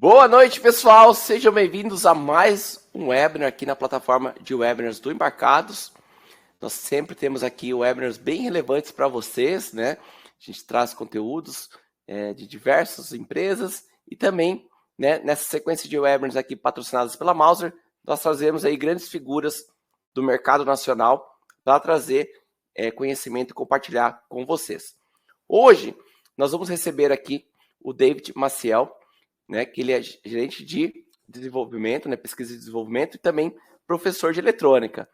Boa noite, pessoal. Sejam bem-vindos a mais um webinar aqui na plataforma de webinars do Embarcados. Nós sempre temos aqui webinars bem relevantes para vocês, né? A gente traz conteúdos de diversas empresas e também, né, nessa sequência de webinars aqui patrocinadas pela Mouser, nós trazemos aí grandes figuras do mercado nacional para trazer conhecimento e compartilhar com vocês. Hoje, nós vamos receber aqui o David Maciel, né, que ele é gerente de desenvolvimento, né, pesquisa e desenvolvimento e também professor de eletrônica.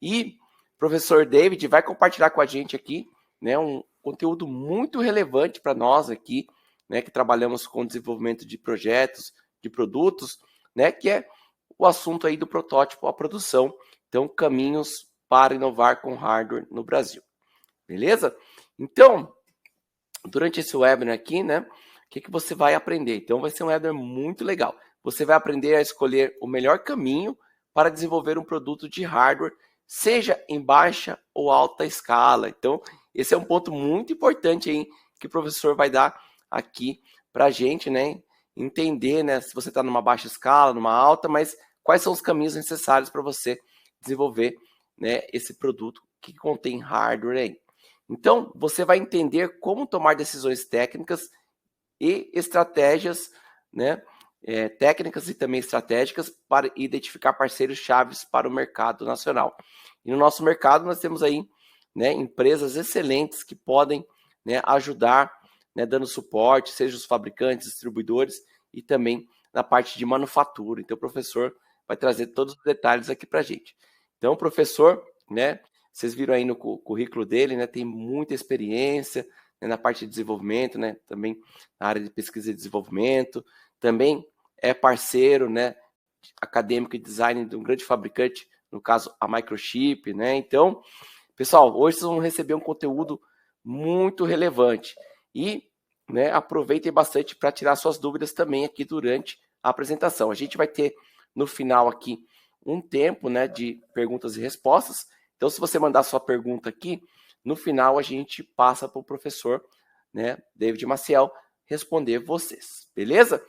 E o professor David vai compartilhar com a gente aqui, né, um conteúdo muito relevante para nós aqui, né, que trabalhamos com desenvolvimento de projetos, de produtos, né, que é o assunto aí do protótipo à produção. Então, caminhos para inovar com hardware no Brasil. Beleza? Então, durante esse webinar aqui, né, o que você vai aprender? Então, vai ser um webinar muito legal. Você vai aprender a escolher o melhor caminho para desenvolver um produto de hardware, seja em baixa ou alta escala. Então, esse é um ponto muito importante aí que o professor vai dar aqui para a gente, né? Entender, né, se você está numa baixa escala, numa alta, mas quais são os caminhos necessários para você desenvolver, né, esse produto que contém hardware aí. Então, você vai entender como tomar decisões técnicas e estratégias, né, técnicas e também estratégicas para identificar parceiros chaves para o mercado nacional. E no nosso mercado nós temos aí, né, empresas excelentes que podem, né, ajudar, né, dando suporte, seja os fabricantes, distribuidores e também na parte de manufatura. Então o professor vai trazer todos os detalhes aqui para a gente. Então o professor, né, vocês viram aí no currículo dele, né, tem muita experiência, né, na parte de desenvolvimento, né, também na área de pesquisa e desenvolvimento, também é parceiro, né, acadêmico e design de um grande fabricante, no caso a Microchip, né? Então, pessoal, hoje vocês vão receber um conteúdo muito relevante e, né, aproveitem bastante para tirar suas dúvidas também aqui durante a apresentação. A gente vai ter no final aqui um tempo, né, de perguntas e respostas. Então, se você mandar sua pergunta aqui, no final a gente passa para o professor, né, David Maciel, responder vocês, beleza?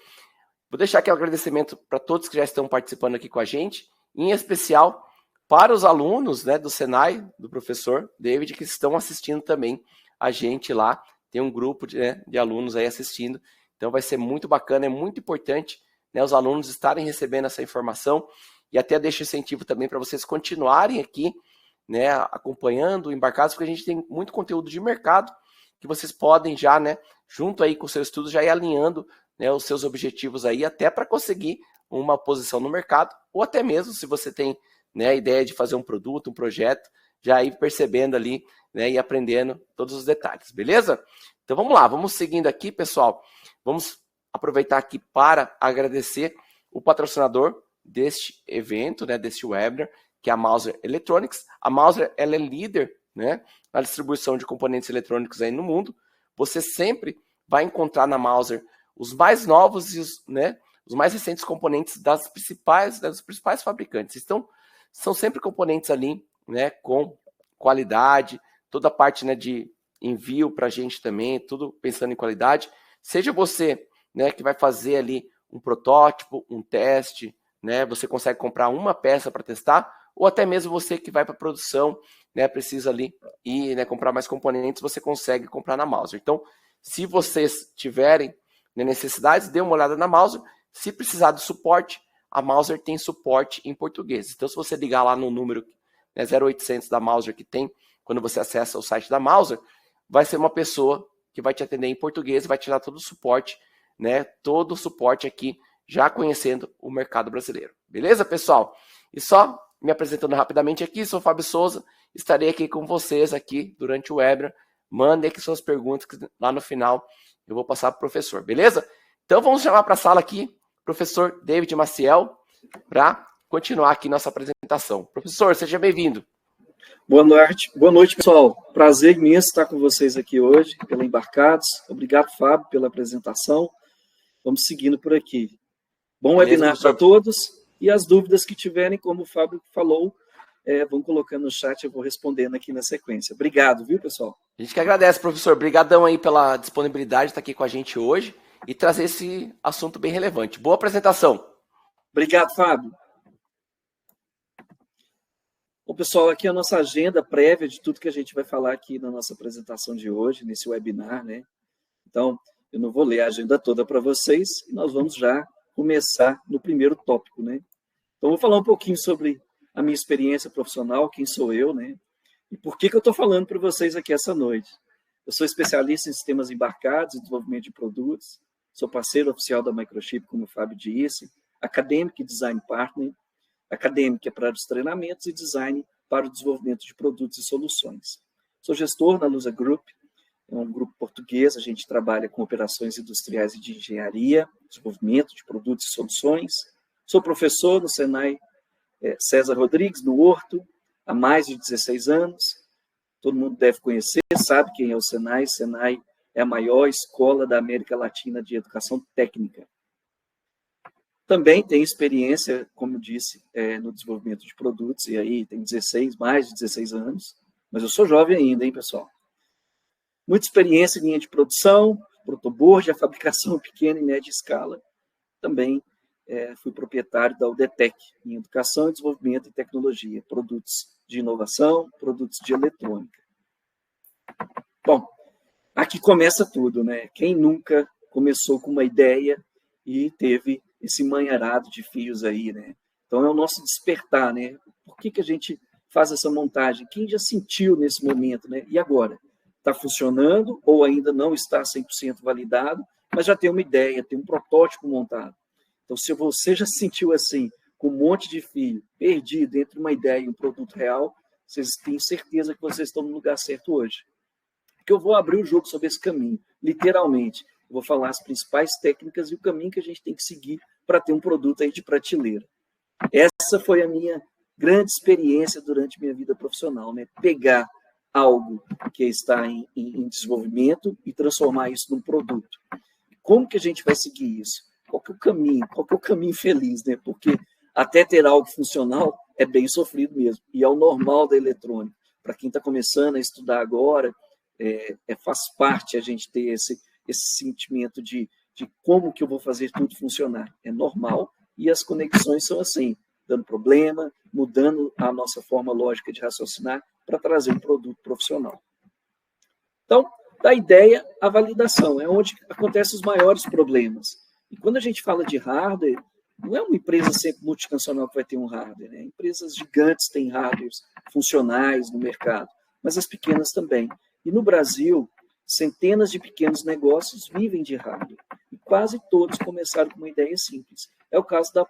Vou deixar aqui um agradecimento para todos que já estão participando aqui com a gente, em especial para os alunos, né, do Senai, do professor David, que estão assistindo também a gente lá. Tem um grupo de alunos aí assistindo, então vai ser muito bacana, é muito importante, né, os alunos estarem recebendo essa informação e até deixo incentivo também para vocês continuarem aqui, né, acompanhando o Embarcados, porque a gente tem muito conteúdo de mercado que vocês podem já, né, junto aí com o seu estudo, já ir alinhando, né, os seus objetivos aí, até para conseguir uma posição no mercado, ou até mesmo se você tem, né, a ideia de fazer um produto, um projeto, já ir percebendo ali, né, e aprendendo todos os detalhes, beleza? Então vamos lá, vamos seguindo aqui, pessoal. Vamos aproveitar aqui para agradecer o patrocinador deste evento, né, deste webinar, que é a Mouser Electronics. A Mouser, ela é líder, né, na distribuição de componentes eletrônicos aí no mundo. Você sempre vai encontrar na Mouser os mais novos e os mais recentes componentes dos principais fabricantes. Então, são sempre componentes ali, né, com qualidade, toda a parte, né, de envio para a gente também, tudo pensando em qualidade. Seja você, né, que vai fazer ali um protótipo, um teste, né, você consegue comprar uma peça para testar, ou até mesmo você que vai para a produção, né, precisa ali ir, né, comprar mais componentes, você consegue comprar na Mouser. Então, se vocês tiverem, né, necessidades, dê uma olhada na Mouser. Se precisar de suporte, a Mouser tem suporte em português. Então, se você ligar lá no número, né, 0800 da Mouser que tem, quando você acessa o site da Mouser, vai ser uma pessoa que vai te atender em português e vai te dar todo o suporte, né, todo o suporte aqui, já conhecendo o mercado brasileiro. Beleza, pessoal? E só me apresentando rapidamente aqui, sou o Fábio Souza, estarei aqui com vocês aqui durante o webinar. Mandem aqui suas perguntas, que lá no final eu vou passar para o professor, beleza? Então vamos chamar para a sala aqui o professor David Maciel para continuar aqui nossa apresentação. Professor, seja bem-vindo. Boa noite, pessoal. Prazer imenso estar com vocês aqui hoje, pela Embarcados. Obrigado, Fábio, pela apresentação. Vamos seguindo por aqui. Bom webinar para todos. E as dúvidas que tiverem, como o Fábio falou, vão colocando no chat, eu vou respondendo aqui na sequência. Obrigado, viu, pessoal? A gente que agradece, professor. Obrigadão aí pela disponibilidade de estar aqui com a gente hoje. e trazer esse assunto bem relevante. Boa apresentação. Obrigado, Fábio. Bom, pessoal, aqui é a nossa agenda prévia de tudo que a gente vai falar aqui na nossa apresentação de hoje, nesse webinar, né? Então, eu não vou ler a agenda toda para vocês, e nós vamos já começar no primeiro tópico, né? Então, vou falar um pouquinho sobre a minha experiência profissional, quem sou eu, né? E por que eu estou falando para vocês aqui essa noite. Eu sou especialista em sistemas embarcados e desenvolvimento de produtos, sou parceiro oficial da Microchip, como o Fábio disse, acadêmico e design partner, acadêmica para os treinamentos e design para o desenvolvimento de produtos e soluções. Sou gestor na Lusa Group, é um grupo português, a gente trabalha com operações industriais e de engenharia, desenvolvimento de produtos e soluções. Sou professor no Senai César Rodrigues, no Horto, há mais de 16 anos. Todo mundo deve conhecer, sabe quem é o Senai. Senai é a maior escola da América Latina de educação técnica. Também tenho experiência, como eu disse, no desenvolvimento de produtos, e aí tem mais de 16 anos, mas eu sou jovem ainda, hein, pessoal? Muita experiência em linha de produção, protoboard, a fabricação pequena e média escala. Também fui proprietário da UDETEC, em Educação, Desenvolvimento e Tecnologia, produtos de inovação, produtos de eletrônica. Bom, aqui começa tudo, né? Quem nunca começou com uma ideia e teve esse manharado de fios aí, né? Então, é o nosso despertar, né? Por que a gente faz essa montagem? Quem já sentiu nesse momento, né? E agora? Está funcionando ou ainda não está 100% validado, mas já tem uma ideia, tem um protótipo montado. Então, se você já se sentiu assim, com um monte de fio perdido entre uma ideia e um produto real, vocês têm certeza que vocês estão no lugar certo hoje. Porque eu vou abrir o jogo sobre esse caminho, literalmente. Eu vou falar as principais técnicas e o caminho que a gente tem que seguir para ter um produto aí de prateleira. Essa foi a minha grande experiência durante minha vida profissional, né? Pegar algo que está em desenvolvimento e transformar isso num produto. Como que a gente vai seguir isso? Qual que é o caminho? Qual que é o caminho feliz, né? Porque até ter algo funcional é bem sofrido mesmo. E é o normal da eletrônica. Para quem está começando a estudar agora, faz parte a gente ter esse sentimento de como que eu vou fazer tudo funcionar. É normal e as conexões são assim, dando problema, mudando a nossa forma lógica de raciocinar para trazer um produto profissional. Então, da ideia à validação, é onde acontecem os maiores problemas. E quando a gente fala de hardware, não é uma empresa sempre multinacional que vai ter um hardware, né? Empresas gigantes têm hardwares funcionais no mercado, mas as pequenas também. E no Brasil, centenas de pequenos negócios vivem de hardware. E quase todos começaram com uma ideia simples. É o caso da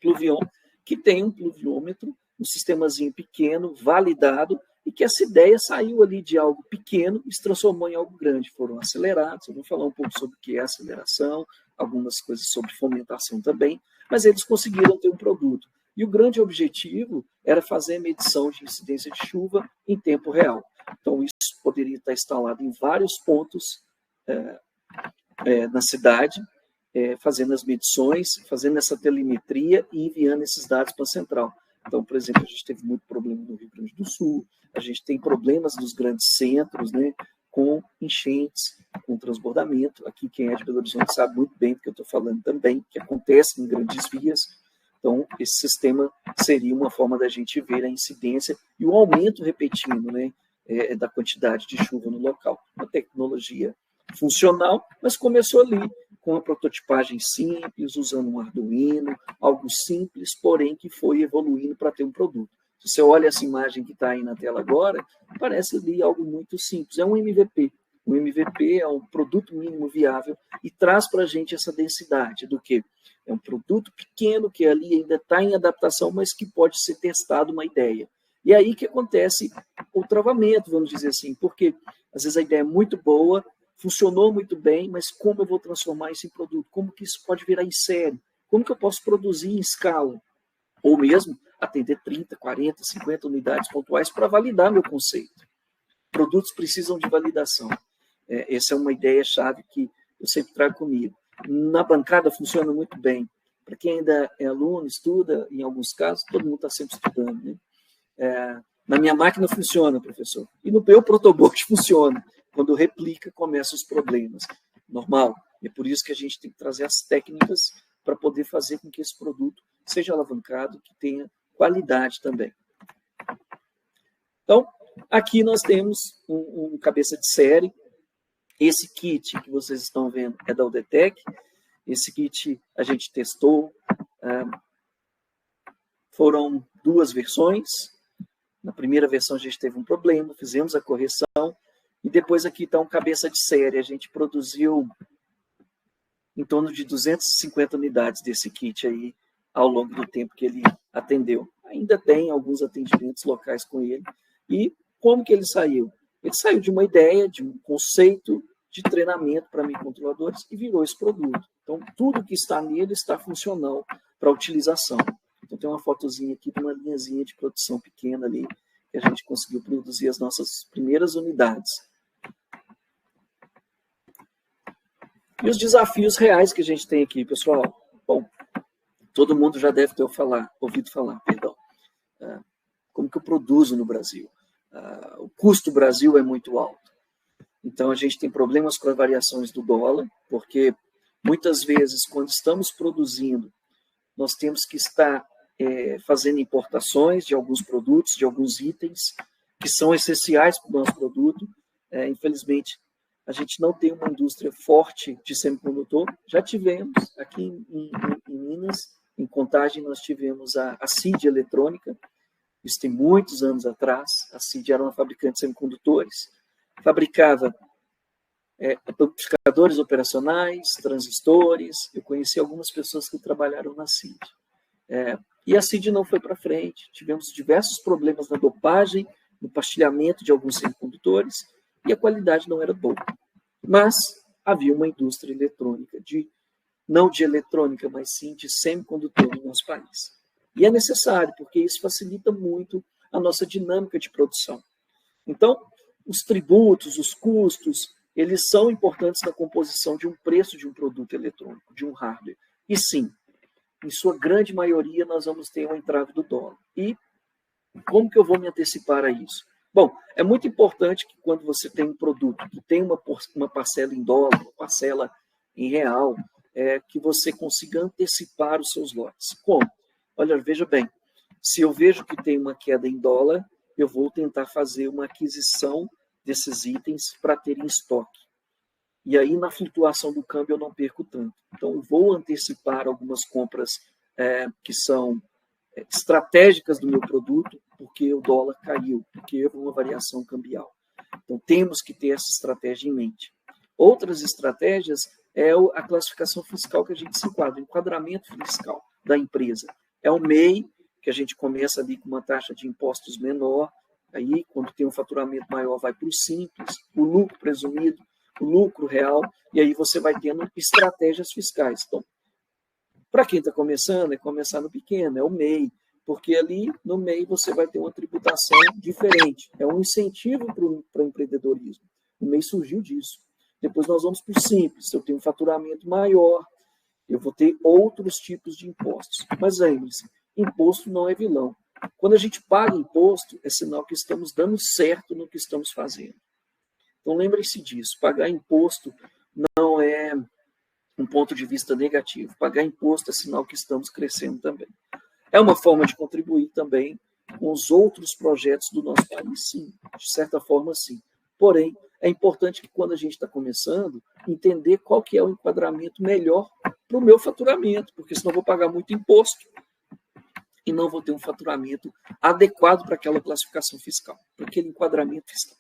Pluvion, que tem um pluviômetro, um sistemazinho pequeno, validado, e que essa ideia saiu ali de algo pequeno e se transformou em algo grande. Foram acelerados, eu vou falar um pouco sobre o que é aceleração, algumas coisas sobre fomentação também, mas eles conseguiram ter um produto. E o grande objetivo era fazer a medição de incidência de chuva em tempo real. Então, isso poderia estar instalado em vários pontos na cidade, fazendo as medições, fazendo essa telemetria e enviando esses dados para a central. Então, por exemplo, a gente teve muito problema no Rio Grande do Sul, a gente tem problemas nos grandes centros, né, com enchentes, com transbordamento. Aqui, quem é de Belo Horizonte sabe muito bem do que eu estou falando também, que acontece em grandes vias. Então, esse sistema seria uma forma da gente ver a incidência e o aumento repetindo, né, da quantidade de chuva no local. Uma tecnologia funcional, mas começou ali com a prototipagem simples, usando um Arduino, algo simples, porém que foi evoluindo para ter um produto. Se você olha essa imagem que está aí na tela agora, parece ali algo muito simples. É um MVP. O MVP é um produto mínimo viável e traz para a gente essa densidade do que é um produto pequeno que ali ainda está em adaptação, mas que pode ser testado uma ideia. E aí que acontece o travamento, vamos dizer assim, porque às vezes a ideia é muito boa, funcionou muito bem, mas como eu vou transformar isso em produto? Como que isso pode virar em série? Como que eu posso produzir em escala? Ou mesmo atender 30, 40, 50 unidades pontuais para validar meu conceito. Produtos precisam de validação. Essa é uma ideia-chave que eu sempre trago comigo. Na bancada funciona muito bem. Para quem ainda é aluno, estuda, em alguns casos, todo mundo está sempre estudando, né? Na minha máquina funciona, professor. E no meu protoboard funciona. Quando replica, começam os problemas. Normal. E é por isso que a gente tem que trazer as técnicas para poder fazer com que esse produto seja alavancado, que tenha qualidade também. Então, aqui nós temos um cabeça de série. Esse kit que vocês estão vendo é da Udetec. Esse kit a gente testou. Foram 2 versões. Na primeira versão a gente teve um problema, fizemos a correção. E depois aqui está um cabeça de série. A gente produziu em torno de 250 unidades desse kit aí ao longo do tempo que ele atendeu. Ainda tem alguns atendimentos locais com ele. E como que ele saiu? Ele saiu de uma ideia, de um conceito de treinamento para microcontroladores e virou esse produto. Então, tudo que está nele está funcional para utilização. Então, tem uma fotozinha aqui de uma linhazinha de produção pequena ali, que a gente conseguiu produzir as nossas primeiras unidades. E os desafios reais que a gente tem aqui, pessoal? Bom, todo mundo já deve ter ouvido falar, como que eu produzo no Brasil? O custo do Brasil é muito alto. Então, a gente tem problemas com as variações do dólar, porque muitas vezes, quando estamos produzindo, nós temos que estar fazendo importações de alguns produtos, de alguns itens, que são essenciais para o nosso produto. Infelizmente, a gente não tem uma indústria forte de semicondutor. Já tivemos aqui em Minas, em Contagem, nós tivemos a CID Eletrônica. Isso tem muitos anos atrás. A CID era uma fabricante de semicondutores. Fabricava amplificadores operacionais, transistores. Eu conheci algumas pessoas que trabalharam na CID. E a CID não foi para frente. Tivemos diversos problemas na dopagem, no pastilhamento de alguns semicondutores, e a qualidade não era boa. Mas havia uma indústria eletrônica, não de eletrônica, mas sim de semicondutor no nosso país. E é necessário, porque isso facilita muito a nossa dinâmica de produção. Então, os tributos, os custos, eles são importantes na composição de um preço de um produto eletrônico, de um hardware. E sim, em sua grande maioria, nós vamos ter uma entrave do dólar. E como que eu vou me antecipar a isso? Bom, é muito importante que quando você tem um produto que tem uma parcela em dólar, uma parcela em real, que você consiga antecipar os seus lotes. Como? Olha, veja bem, se eu vejo que tem uma queda em dólar, eu vou tentar fazer uma aquisição desses itens para ter em estoque. E aí, na flutuação do câmbio, eu não perco tanto. Então, eu vou antecipar algumas compras que são estratégicas do meu produto, porque o dólar caiu, porque houve uma variação cambial. Então, temos que ter essa estratégia em mente. Outras estratégias é a classificação fiscal que a gente se enquadra, o enquadramento fiscal da empresa. É o MEI, que a gente começa ali com uma taxa de impostos menor, aí, quando tem um faturamento maior, vai para o simples, o lucro presumido, o lucro real, e aí você vai tendo estratégias fiscais. Então, para quem está começando, é começar no pequeno, é o MEI, porque ali no MEI você vai ter uma tributação diferente. É um incentivo para o empreendedorismo. O MEI surgiu disso. Depois nós vamos para o simples. Se eu tenho um faturamento maior, eu vou ter outros tipos de impostos. Mas lembre-se, imposto não é vilão. Quando a gente paga imposto, é sinal que estamos dando certo no que estamos fazendo. Então lembrem-se disso. Pagar imposto não é um ponto de vista negativo. Pagar imposto é sinal que estamos crescendo também. É uma forma de contribuir também com os outros projetos do nosso país, sim. De certa forma, sim. Porém, é importante que quando a gente está começando, entender qual que é o enquadramento melhor para o meu faturamento, porque senão eu vou pagar muito imposto e não vou ter um faturamento adequado para aquela classificação fiscal, para aquele enquadramento fiscal.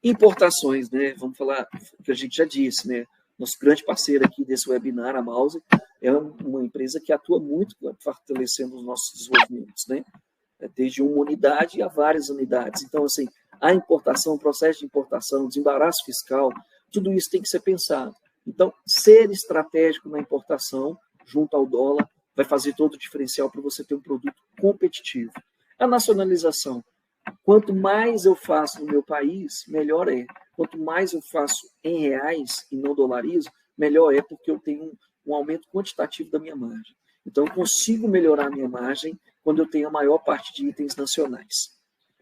Importações, né? Vamos falar o que a gente já disse, né? Nosso grande parceiro aqui desse webinar, a Mouse, é uma empresa que atua muito fortalecendo os nossos desenvolvimentos, né? Desde uma unidade a várias unidades. Então, assim, a importação, o processo de importação, desembaraço fiscal, tudo isso tem que ser pensado. Então, ser estratégico na importação, junto ao dólar, vai fazer todo o diferencial para você ter um produto competitivo. A nacionalização. Quanto mais eu faço no meu país, melhor é. Quanto mais eu faço em reais e não dolarizo, melhor é, porque eu tenho um aumento quantitativo da minha margem. Então, eu consigo melhorar a minha margem quando eu tenho a maior parte de itens nacionais.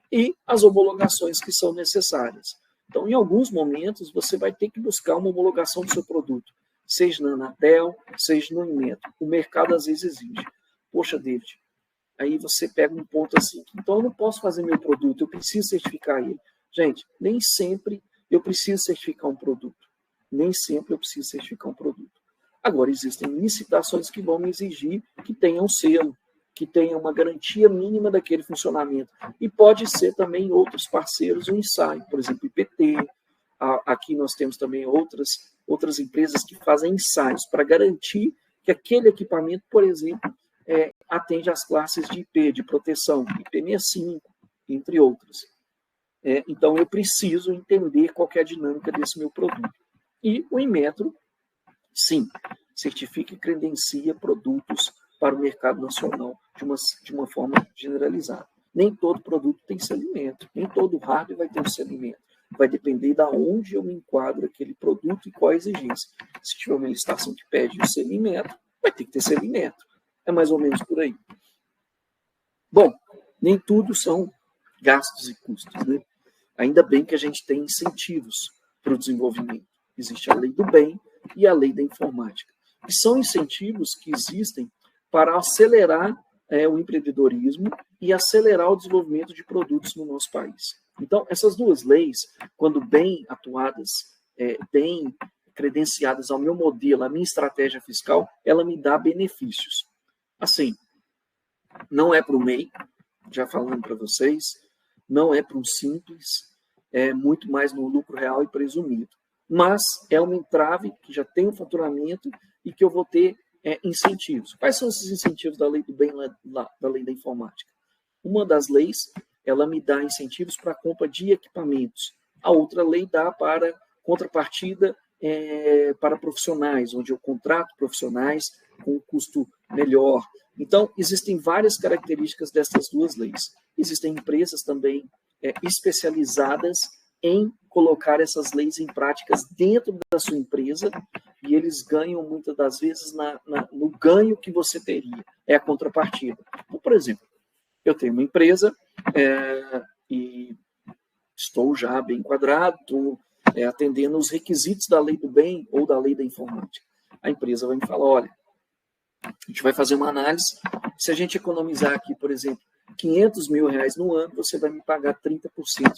E as homologações que são necessárias. Então, em alguns momentos, você vai ter que buscar uma homologação do seu produto, seja na Anatel, seja no Inmetro. O mercado, às vezes, exige. Poxa, David, aí você pega um ponto assim, então eu não posso fazer meu produto, eu preciso certificar ele. Gente, nem sempre eu preciso certificar um produto. Nem sempre eu preciso certificar um produto. Agora, existem licitações que vão me exigir que tenha um selo, que tenha uma garantia mínima daquele funcionamento. E pode ser também outros parceiros um ensaio, por exemplo, IPT. Aqui nós temos também outras empresas que fazem ensaios para garantir que aquele equipamento, por exemplo, atende às classes de IP, de proteção, IP65, entre outras. Então, eu preciso entender qual é a dinâmica desse meu produto. E o Inmetro, sim, certifica e credencia produtos para o mercado nacional de uma forma generalizada. Nem todo produto tem selimento, nem todo hardware vai ter um selimento. Vai depender de onde eu me enquadro aquele produto e qual a exigência. Se tiver uma licitação que pede o selimento, vai ter que ter selimento. É mais ou menos por aí. Bom, nem tudo são gastos e custos, né? Ainda bem que a gente tem incentivos para o desenvolvimento. Existe a lei do bem e a lei da informática. E são incentivos que existem para acelerar o empreendedorismo e acelerar o desenvolvimento de produtos no nosso país. Então, essas duas leis, quando bem atuadas, bem credenciadas ao meu modelo, à minha estratégia fiscal, ela me dá benefícios. Assim, não é para o MEI, já falando para vocês, não é para um simples, é muito mais no lucro real e presumido. Mas é uma entrave que já tem um faturamento e que eu vou ter incentivos. Quais são esses incentivos da lei do bem, da lei da informática? Uma das leis, ela me dá incentivos para a compra de equipamentos. A outra lei dá para contrapartida para profissionais, onde eu contrato profissionais com um custo melhor. Então, existem várias características dessas duas leis. Existem empresas também especializadas em colocar essas leis em práticas dentro da sua empresa e eles ganham muitas das vezes no ganho que você teria. É a contrapartida. Então, por exemplo, eu tenho uma empresa e estou já bem enquadrado, estou atendendo os requisitos da lei do bem ou da lei da informática. A empresa vai me falar, olha, a gente vai fazer uma análise, se a gente economizar aqui, por exemplo, R$500 mil no ano, você vai me pagar 30%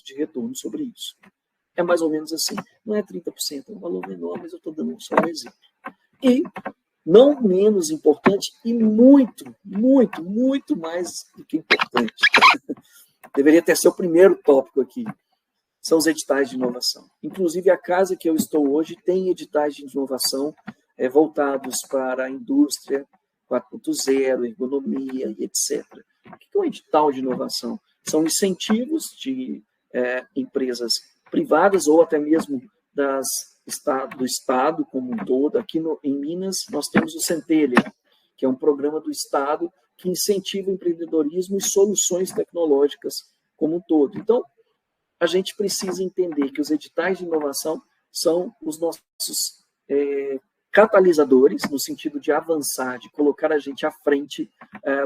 de retorno sobre isso. É mais ou menos assim. Não é 30%, é um valor menor, mas eu estou dando só um exemplo. E, não menos importante, e muito, muito, muito mais do que importante, deveria ter sido o primeiro tópico aqui, são os editais de inovação. Inclusive, a casa que eu estou hoje tem editais de inovação voltados para a indústria 4.0, ergonomia e etc. O que é um edital de inovação? São incentivos de empresas privadas ou até mesmo do Estado como um todo. Aqui em Minas, nós temos o Centelha, que é um programa do Estado que incentiva o empreendedorismo e soluções tecnológicas como um todo. Então, a gente precisa entender que os editais de inovação são os nossos catalisadores, no sentido de avançar, de colocar a gente à frente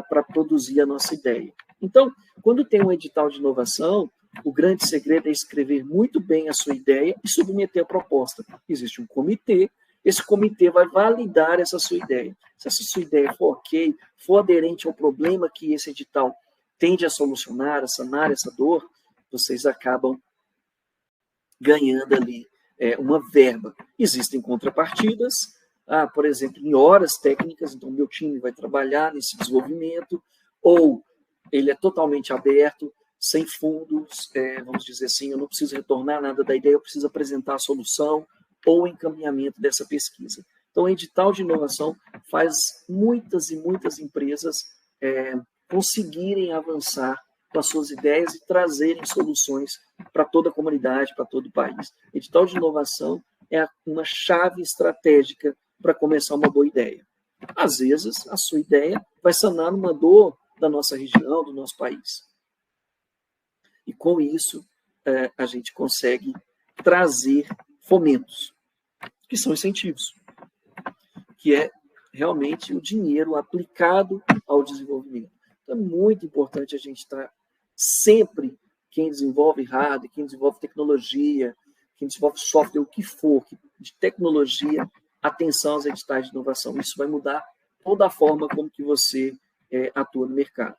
para produzir a nossa ideia. Então, quando tem um edital de inovação, o grande segredo é escrever muito bem a sua ideia e submeter a proposta. Existe um comitê, esse comitê vai validar essa sua ideia. Se essa sua ideia for ok, for aderente ao problema que esse edital tende a solucionar, a sanar essa dor, vocês acabam ganhando ali uma verba. Existem contrapartidas, por exemplo, em horas técnicas, então meu time vai trabalhar nesse desenvolvimento, ou ele é totalmente aberto, sem fundos, vamos dizer assim, eu não preciso retornar nada da ideia, eu preciso apresentar a solução ou encaminhamento dessa pesquisa. Então, o edital de inovação faz muitas e muitas empresas conseguirem avançar com as suas ideias e trazerem soluções para toda a comunidade, para todo o país. Edital de inovação é uma chave estratégica para começar uma boa ideia. Às vezes, a sua ideia vai sanar uma dor da nossa região, do nosso país. E com isso, a gente consegue trazer fomentos, que são incentivos, que é realmente o dinheiro aplicado ao desenvolvimento. Então, é muito importante a gente estar sempre, quem desenvolve hardware, quem desenvolve tecnologia, quem desenvolve software, o que for, de tecnologia, atenção aos editais de inovação. Isso vai mudar toda a forma como que você atua no mercado.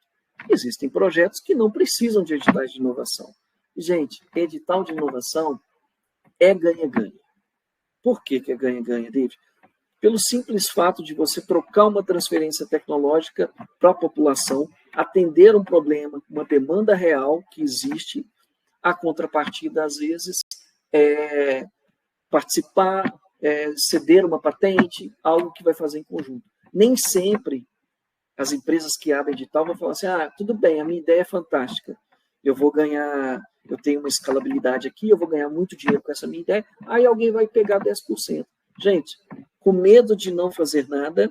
Existem projetos que não precisam de editais de inovação. Gente, edital de inovação é ganha-ganha. Por que é ganha-ganha, David? Pelo simples fato de você trocar uma transferência tecnológica para a população, atender um problema, uma demanda real que existe, a contrapartida, às vezes, é participar, ceder uma patente, algo que vai fazer em conjunto. Nem sempre as empresas que abrem edital vão falar assim, tudo bem, a minha ideia é fantástica, eu vou ganhar, eu tenho uma escalabilidade aqui, eu vou ganhar muito dinheiro com essa minha ideia, aí alguém vai pegar 10%. Gente, com medo de não fazer nada,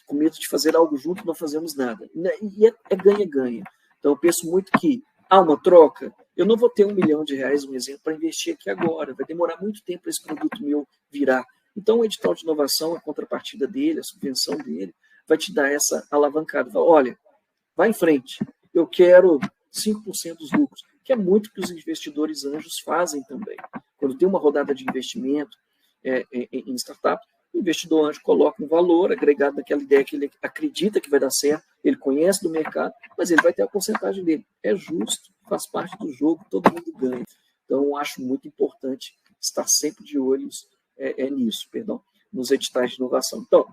com medo de fazer algo junto, não fazemos nada. E é ganha-ganha. Então, eu penso muito que há uma troca, eu não vou ter R$1 milhão, um exemplo, para investir aqui agora, vai demorar muito tempo para esse produto meu virar. Então, o edital de inovação, a contrapartida dele, a subvenção dele, vai te dar essa alavancada. Olha, vai em frente, eu quero 5% dos lucros, que é muito que os investidores anjos fazem também. Quando tem uma rodada de investimento em startup, o investidor anjo coloca um valor agregado naquela ideia que ele acredita que vai dar certo, ele conhece do mercado, mas ele vai ter a porcentagem dele. É justo, faz parte do jogo, todo mundo ganha. Então, eu acho muito importante estar sempre de olhos nisso, nos editais de inovação. Então,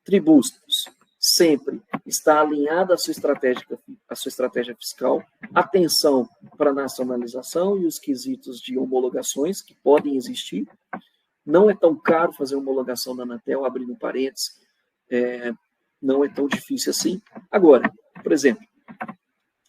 Tribustos sempre está alinhada à sua estratégia fiscal, atenção para a nacionalização e os quesitos de homologações que podem existir. Não é tão caro fazer homologação da Anatel, abrindo parênteses, não é tão difícil assim. Agora, por exemplo,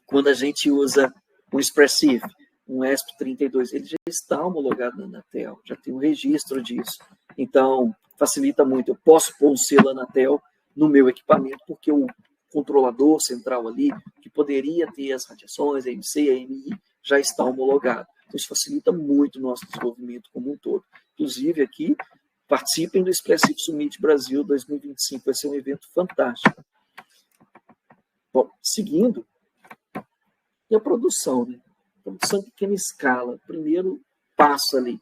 quando a gente usa um Expressive, um ESP32, ele já está homologado na Anatel, já tem um registro disso. Então, facilita muito. Eu posso pôr um selo Anatel no meu equipamento, porque o controlador central ali, que poderia ter as radiações, a MC, a AMI, já está homologado. Então, isso facilita muito o nosso desenvolvimento como um todo. Inclusive, aqui, participem do Expressive Summit Brasil 2025, vai ser um evento fantástico. Bom, seguindo, e a produção, né? Produção em pequena escala, primeiro passo ali.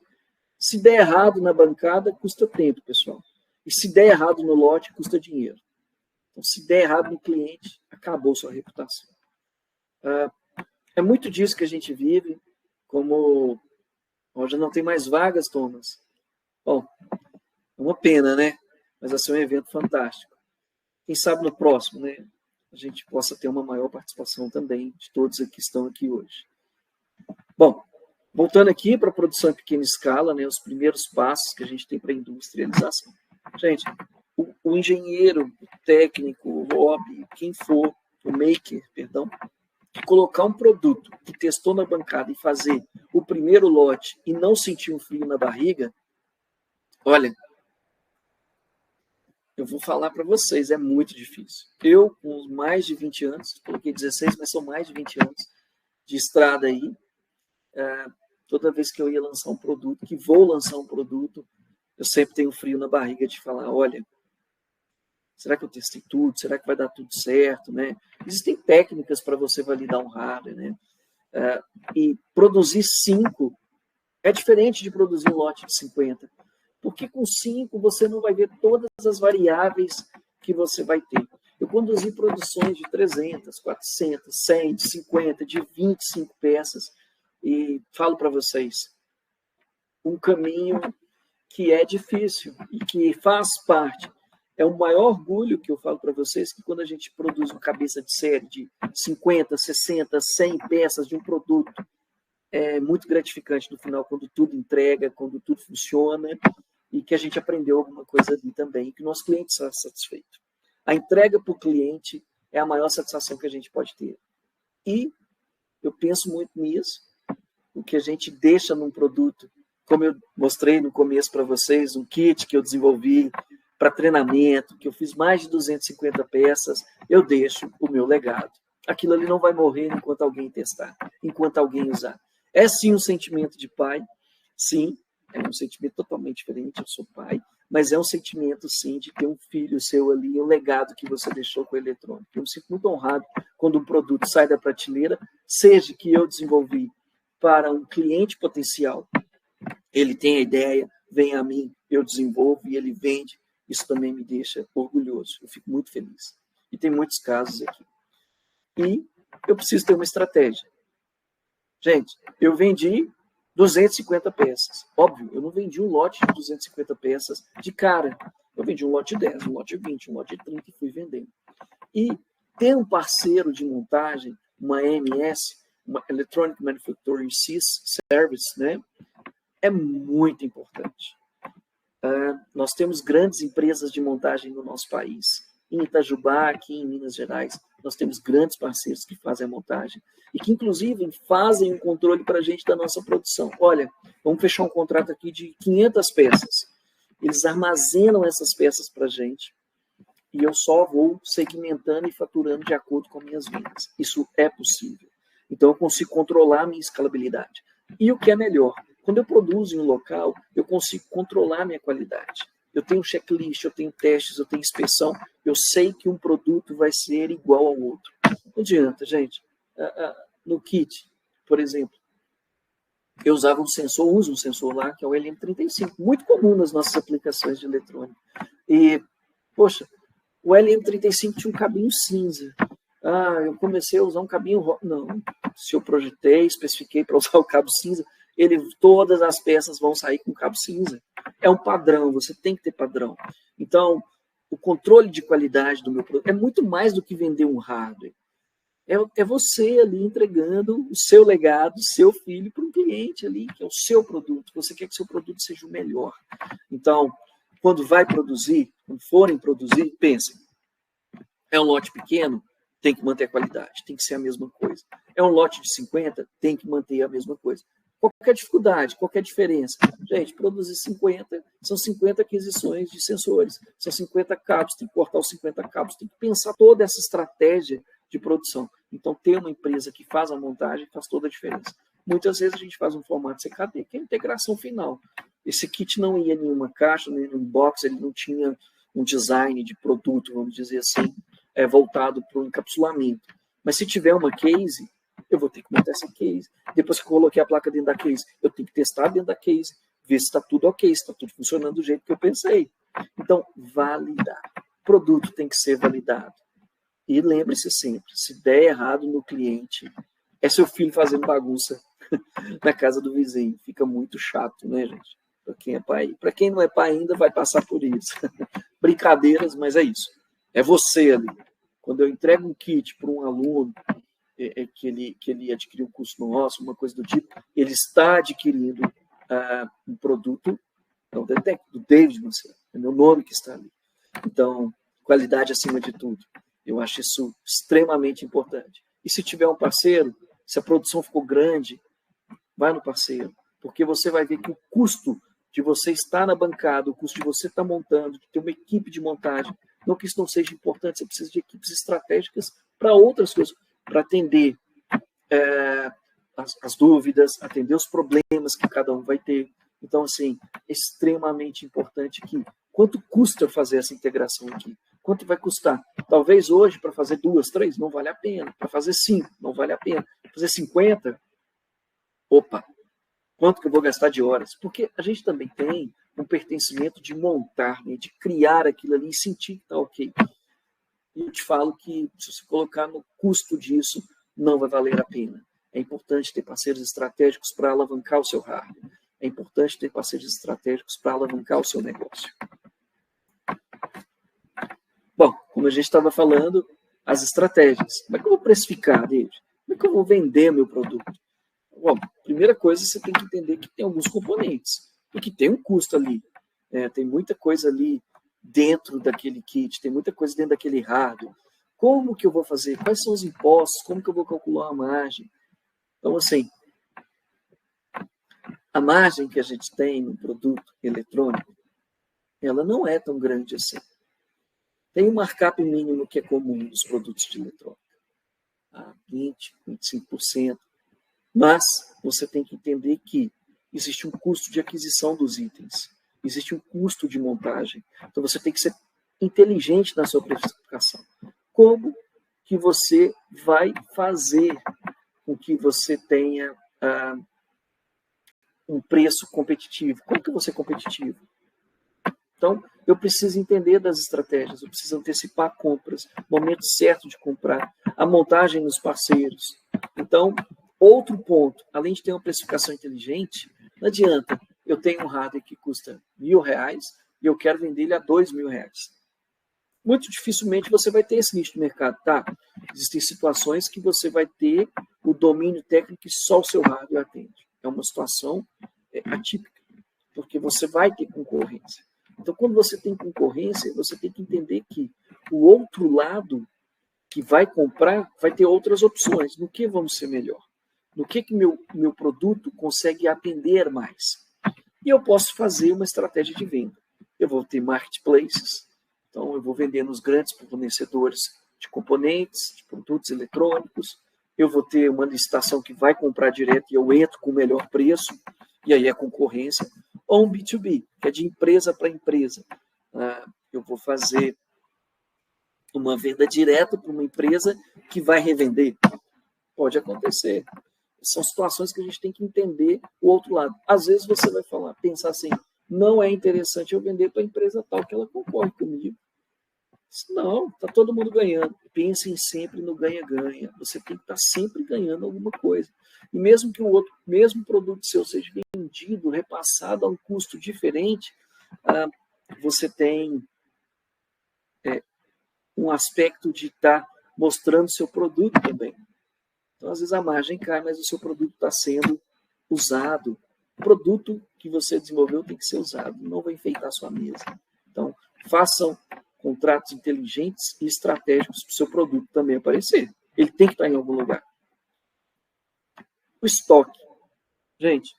Se der errado na bancada, custa tempo, pessoal. E se der errado no lote, custa dinheiro. Então, se der errado no cliente, acabou sua reputação. É muito disso que a gente vive, como hoje não tem mais vagas, Thomas. Bom, é uma pena, né? Mas vai ser um evento fantástico. Quem sabe no próximo, né? A gente possa ter uma maior participação também de todos que estão aqui hoje. Bom, voltando aqui para a produção em pequena escala, né, os primeiros passos que a gente tem para a industrialização. Gente, o engenheiro, o técnico, o hobby, quem for, o maker, que colocar um produto que testou na bancada e fazer o primeiro lote e não sentir um frio na barriga, olha, eu vou falar para vocês, é muito difícil. Eu, com mais de 20 anos, coloquei 16, mas são mais de 20 anos de estrada aí, toda vez que eu ia lançar um produto, que vou lançar um produto, eu sempre tenho frio na barriga de falar, olha, será que eu testei tudo? Será que vai dar tudo certo? Né? Existem técnicas para você validar um hardware, né? E produzir 5 é diferente de produzir um lote de 50, porque com 5 você não vai ver todas as variáveis que você vai ter. Eu conduzi produções de 300, 400, 100, de 50, de 25 peças, e falo para vocês, um caminho que é difícil e que faz parte. É o maior orgulho que eu falo para vocês, que quando a gente produz uma cabeça de série de 50, 60, 100 peças de um produto, é muito gratificante no final, quando tudo entrega, quando tudo funciona, e que a gente aprendeu alguma coisa ali também, que o nosso cliente está satisfeito. A entrega para o cliente é a maior satisfação que a gente pode ter. E eu penso muito nisso, o que a gente deixa num produto, como eu mostrei no começo para vocês, um kit que eu desenvolvi para treinamento, que eu fiz mais de 250 peças, eu deixo o meu legado. Aquilo ali não vai morrer enquanto alguém testar, enquanto alguém usar. É sim um sentimento de pai, sim, é um sentimento totalmente diferente, eu sou pai, mas é um sentimento, sim, de ter um filho seu ali, um legado que você deixou com o eletrônico. Eu me sinto muito honrado quando um produto sai da prateleira, seja que eu desenvolvi para um cliente potencial, Ele tem a ideia, vem a mim, eu desenvolvo e ele vende. Isso também me deixa orgulhoso. Eu fico muito feliz. E tem muitos casos aqui. E eu preciso ter uma estratégia. Gente, eu vendi 250 peças. Óbvio, eu não vendi um lote de 250 peças de cara. Eu vendi um lote de 10, um lote de 20, um lote de 30 e fui vendendo. E ter um parceiro de montagem, uma AMS, uma Electronic Manufacturing Service, né, é muito importante. Nós temos grandes empresas de montagem no nosso país. Em Itajubá, aqui em Minas Gerais, nós temos grandes parceiros que fazem a montagem e que, inclusive, fazem um controle para a gente da nossa produção. Olha, vamos fechar um contrato aqui de 500 peças. Eles armazenam essas peças para a gente e eu só vou segmentando e faturando de acordo com as minhas vendas. Isso é possível. Então, eu consigo controlar a minha escalabilidade. E o que é melhor, quando eu produzo em um local, eu consigo controlar a minha qualidade. Eu tenho checklist, eu tenho testes, eu tenho inspeção, eu sei que um produto vai ser igual ao outro. Não adianta, gente. No kit, por exemplo, eu usava uso um sensor lá, que é o LM35, muito comum nas nossas aplicações de eletrônica. E, poxa, o LM35 tinha um cabinho cinza. Eu comecei a usar um cabinho rosa. Não, se eu projetei, especifiquei para usar o cabo cinza, todas as peças vão sair com cabo cinza. É um padrão, você tem que ter padrão. Então, o controle de qualidade do meu produto é muito mais do que vender um hardware. É você ali entregando o seu legado, o seu filho para um cliente ali, que é o seu produto. Você quer que seu produto seja o melhor. Então, quando vai produzir, quando forem produzir, pensem. É um lote pequeno? Tem que manter a qualidade, tem que ser a mesma coisa. É um lote de 50? Tem que manter a mesma coisa. Qualquer dificuldade, qualquer diferença. Gente, produzir 50, são 50 aquisições de sensores, são 50 cabos, tem que cortar os 50 cabos, tem que pensar toda essa estratégia de produção. Então, ter uma empresa que faz a montagem faz toda a diferença. Muitas vezes a gente faz um formato CKD, que é a integração final. Esse kit não ia em nenhuma caixa, nem no box, ele não tinha um design de produto, vamos dizer assim, voltado para o encapsulamento. Mas se tiver uma case, eu vou ter que montar essa case. Depois que eu coloquei a placa dentro da case, eu tenho que testar dentro da case, ver se está tudo ok, se está tudo funcionando do jeito que eu pensei. Então, validar. O produto tem que ser validado. E lembre-se sempre, se der errado no cliente, é seu filho fazendo bagunça na casa do vizinho. Fica muito chato, né, gente? Para quem é pai. Para quem não é pai ainda, vai passar por isso. Brincadeiras, mas é isso. É você ali. Quando eu entrego um kit para um aluno que ele adquiriu um curso nosso, uma coisa do tipo, ele está adquirindo um produto do David Mancera. É meu nome que está ali. Então, qualidade acima de tudo. Eu acho isso extremamente importante. E se tiver um parceiro, se a produção ficou grande, vai no parceiro, porque você vai ver que o custo de você estar na bancada, o custo de você estar montando, de ter uma equipe de montagem, não que isso não seja importante, você precisa de equipes estratégicas para outras coisas, para atender as dúvidas, atender os problemas que cada um vai ter. Então, assim, é extremamente importante que quanto custa fazer essa integração aqui? Quanto vai custar? Talvez hoje, para fazer 2, 3, não vale a pena. Para fazer 5, não vale a pena. Para fazer 50, opa, quanto que eu vou gastar de horas? Porque a gente também tem um pertencimento de montar, né, de criar aquilo ali e sentir que está ok. E eu te falo que, se você colocar no custo disso, não vai valer a pena. É importante ter parceiros estratégicos para alavancar o seu hardware. É importante ter parceiros estratégicos para alavancar o seu negócio. Bom, como a gente estava falando, as estratégias. Como é que eu vou precificar, David? Como é que eu vou vender meu produto? Bom, primeira coisa, você tem que entender que tem alguns componentes e que tem um custo ali. Tem muita coisa ali dentro daquele kit, tem muita coisa dentro daquele hardware. Como que eu vou fazer? Quais são os impostos? Como que eu vou calcular a margem? Então, assim, a margem que a gente tem no produto eletrônico, ela não é tão grande assim. Tem um markup mínimo que é comum nos produtos de eletrônica, 20%, 25%, mas você tem que entender que existe um custo de aquisição dos itens, existe um custo de montagem, então você tem que ser inteligente na sua precificação. Como que você vai fazer com que você tenha um preço competitivo. Como que eu vou ser competitivo? Então, eu preciso entender das estratégias, eu preciso antecipar compras, momento certo de comprar, a montagem nos parceiros. Então, outro ponto, além de ter uma precificação inteligente, não adianta eu tenho um hardware que custa R$1.000 e eu quero vender ele a R$2.000. Muito dificilmente você vai ter esse nicho de mercado, tá? Existem situações que você vai ter o domínio técnico que só o seu hardware atende. É uma situação atípica, porque você vai ter concorrência. Então, quando você tem concorrência, você tem que entender que o outro lado que vai comprar vai ter outras opções. No que vamos ser melhor? No que meu produto consegue atender mais? E eu posso fazer uma estratégia de venda. Eu vou ter marketplaces, então eu vou vender nos grandes fornecedores de componentes, de produtos eletrônicos. Eu vou ter uma licitação que vai comprar direto e eu entro com o melhor preço, e aí é concorrência. Ou um B2B, que é de empresa para empresa. Eu vou fazer uma venda direta para uma empresa que vai revender. Pode acontecer. São situações que a gente tem que entender o outro lado. Às vezes você vai pensar assim, não é interessante eu vender para a empresa tal que ela concorre comigo. Não, está todo mundo ganhando. Pensem sempre no ganha-ganha. Você tem que estar sempre ganhando alguma coisa. E mesmo que o mesmo produto seu seja vendido, repassado a um custo diferente, você tem um aspecto de estar mostrando seu produto também. Então, às vezes a margem cai, mas o seu produto está sendo usado. O produto que você desenvolveu tem que ser usado, não vai enfeitar a sua mesa. Então, façam contratos inteligentes e estratégicos para o seu produto também aparecer. Ele tem que estar em algum lugar. O estoque. Gente,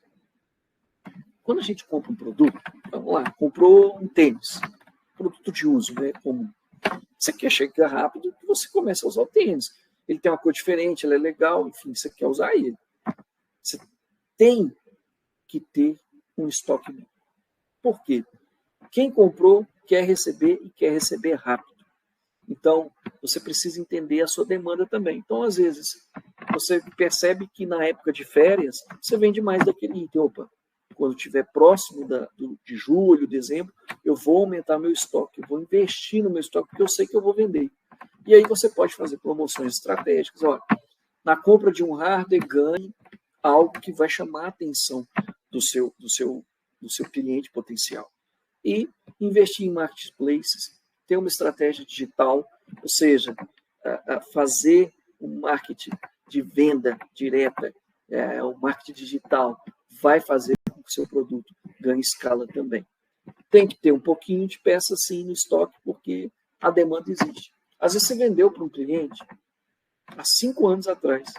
quando a gente compra um produto, vamos lá, comprou um tênis, produto de uso, né, comum. Você quer chegar rápido, você começa a usar o tênis. Ele tem uma cor diferente, ele é legal, enfim, você quer usar ele. Você tem que ter um estoque bom. Por quê? Quem comprou quer receber e quer receber rápido. Então, você precisa entender a sua demanda também. Então, às vezes, você percebe que na época de férias, você vende mais daquele item. Opa, quando estiver próximo de julho, dezembro, eu vou aumentar meu estoque, eu vou investir no meu estoque, porque eu sei que eu vou vender. E aí você pode fazer promoções estratégicas. Olha, na compra de um hardware, ganhe algo que vai chamar a atenção do seu cliente potencial. E investir em marketplaces, ter uma estratégia digital, ou seja, fazer um marketing de venda direta, o marketing digital vai fazer com que o seu produto ganhe escala também. Tem que ter um pouquinho de peça sim no estoque, porque a demanda existe. Às vezes você vendeu para um cliente há 5 anos atrás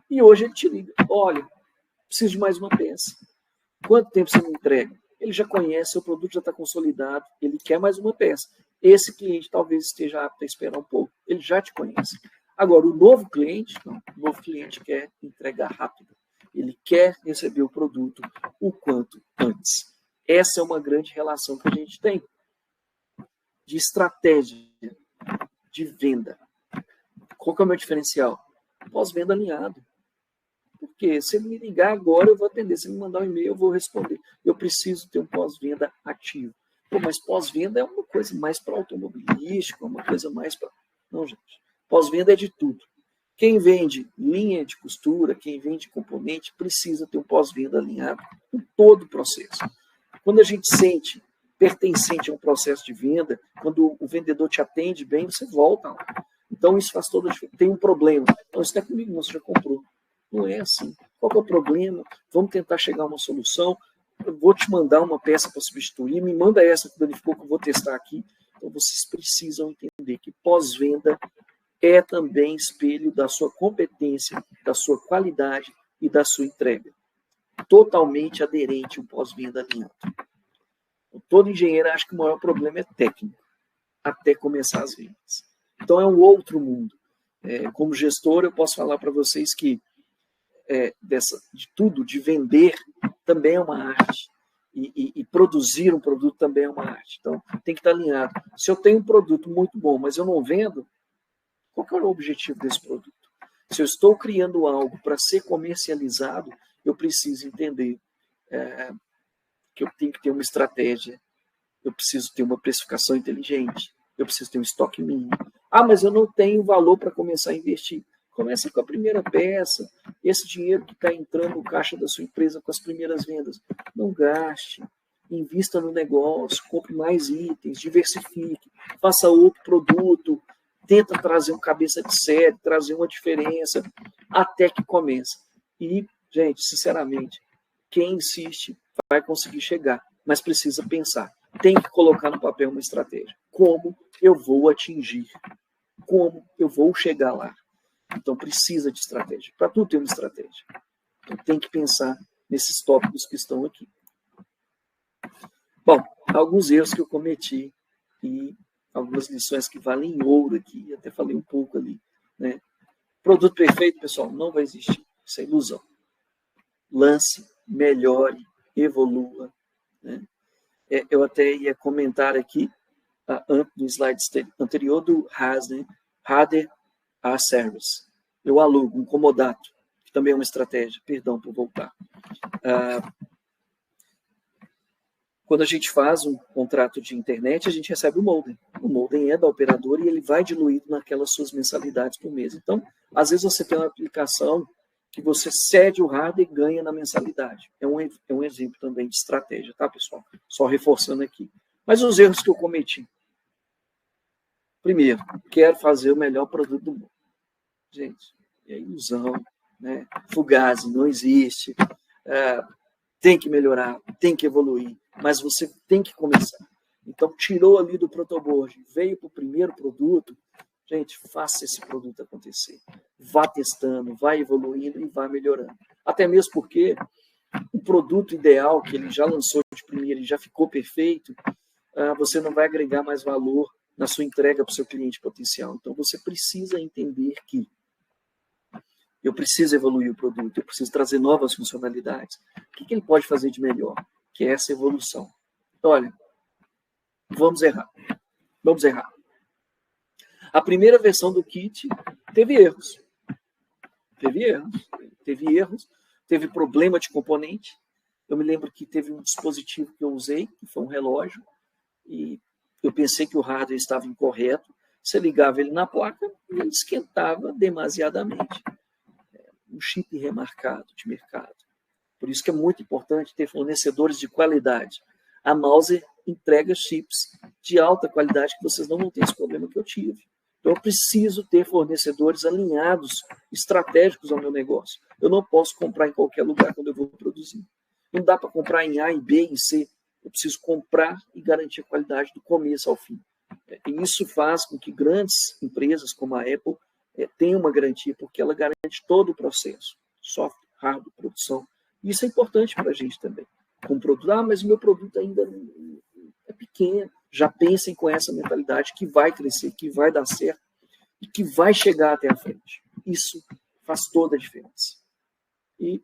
e hoje ele te liga, olha, preciso de mais uma peça. Quanto tempo você me entrega? Ele já conhece, o produto já está consolidado, ele quer mais uma peça. Esse cliente talvez esteja apto a esperar um pouco, ele já te conhece. Agora, o novo cliente, não, o novo cliente quer entrega rápida. Ele quer receber o produto o quanto antes. Essa é uma grande relação que a gente tem de estratégia de venda. Qual que é o meu diferencial? Pós-venda alinhado. Porque se ele me ligar agora, eu vou atender. Se ele me mandar um e-mail, eu vou responder. Eu preciso ter um pós-venda ativo. Pô, mas pós-venda é uma coisa mais para automobilística, uma coisa mais para... Não, gente. Pós-venda é de tudo. Quem vende linha de costura, quem vende componente, precisa ter um pós-venda alinhado com todo o processo. Quando a gente sente pertencente a um processo de venda, quando o vendedor te atende bem, você volta lá. Então, isso faz toda a diferença. Tem um problema. Então, isso não é comigo, não, você já comprou. Não é assim. Qual que é o problema? Vamos tentar chegar a uma solução. Eu vou te mandar uma peça para substituir. Me manda essa que danificou, que eu vou testar aqui. Então, vocês precisam entender que pós-venda é também espelho da sua competência, da sua qualidade e da sua entrega. Totalmente aderente ao pós-venda alinhado. Todo engenheiro acha que o maior problema é técnico, até começar as vendas. Então, é um outro mundo. Como gestor, eu posso falar para vocês que de tudo, de vender, também é uma arte. E produzir um produto também é uma arte. Então, tem que estar alinhado. Se eu tenho um produto muito bom, mas eu não vendo, qual que é o objetivo desse produto? Se eu estou criando algo para ser comercializado, eu preciso entender que eu tenho que ter uma estratégia, eu preciso ter uma precificação inteligente, eu preciso ter um estoque mínimo. Ah, mas eu não tenho valor para começar a investir. Comece com a primeira peça, esse dinheiro que está entrando no caixa da sua empresa com as primeiras vendas. Não gaste, invista no negócio, compre mais itens, diversifique, faça outro produto, tenta trazer um cabeça de série, trazer uma diferença, até que comece. E, gente, sinceramente, quem insiste vai conseguir chegar, mas precisa pensar. Tem que colocar no papel uma estratégia. Como eu vou atingir? Como eu vou chegar lá? Então, precisa de estratégia. Para tudo ter uma estratégia. Então, tem que pensar nesses tópicos que estão aqui. Bom, alguns erros que eu cometi e algumas lições que valem ouro aqui. Até falei um pouco ali. Né? Produto perfeito, pessoal, não vai existir. Isso é ilusão. Lance, melhore, evolua. Né? Eu até ia comentar aqui, no slide anterior do HAS, né? Harder a Service. Eu alugo um comodato, que também é uma estratégia. Perdão por voltar. Quando a gente faz um contrato de internet, a gente recebe o modem. O modem é da operadora e ele vai diluído naquelas suas mensalidades por mês. Então, às vezes você tem uma aplicação que você cede o hardware e ganha na mensalidade. É um exemplo também de estratégia, tá, pessoal? Só reforçando aqui. Mas os erros que eu cometi. Primeiro, quero fazer o melhor produto do mundo. Gente, é ilusão, né? Fugazi, não existe. Tem que melhorar, tem que evoluir, mas você tem que começar. Então, tirou ali do protoboard, veio para o primeiro produto, gente, faça esse produto acontecer. Vá testando, vá evoluindo e vá melhorando. Até mesmo porque o produto ideal que ele já lançou de primeira e já ficou perfeito, você não vai agregar mais valor na sua entrega para o seu cliente potencial. Então, você precisa entender que eu preciso evoluir o produto, eu preciso trazer novas funcionalidades. O que ele pode fazer de melhor? Que é essa evolução. Olha, vamos errar. Vamos errar. A primeira versão do kit teve erros. Teve problema de componente. Eu me lembro que teve um dispositivo que eu usei, que foi um relógio, e eu pensei que o hardware estava incorreto. Você ligava ele na placa e ele esquentava demasiadamente. Um chip remarcado de mercado. Por isso que é muito importante ter fornecedores de qualidade. A Mouser entrega chips de alta qualidade que vocês não vão ter esse problema que eu tive. Então, eu preciso ter fornecedores alinhados, estratégicos ao meu negócio. Eu não posso comprar em qualquer lugar quando eu vou produzir. Não dá para comprar em A, em B, em C. Eu preciso comprar e garantir a qualidade do começo ao fim. E isso faz com que grandes empresas como a Apple tenham uma garantia, porque ela garante todo o processo. Software, hardware, produção. Isso é importante para a gente também. Com produto, mas o meu produto ainda é pequeno. Já pensem com essa mentalidade que vai crescer, que vai dar certo e que vai chegar até a frente. Isso faz toda a diferença. E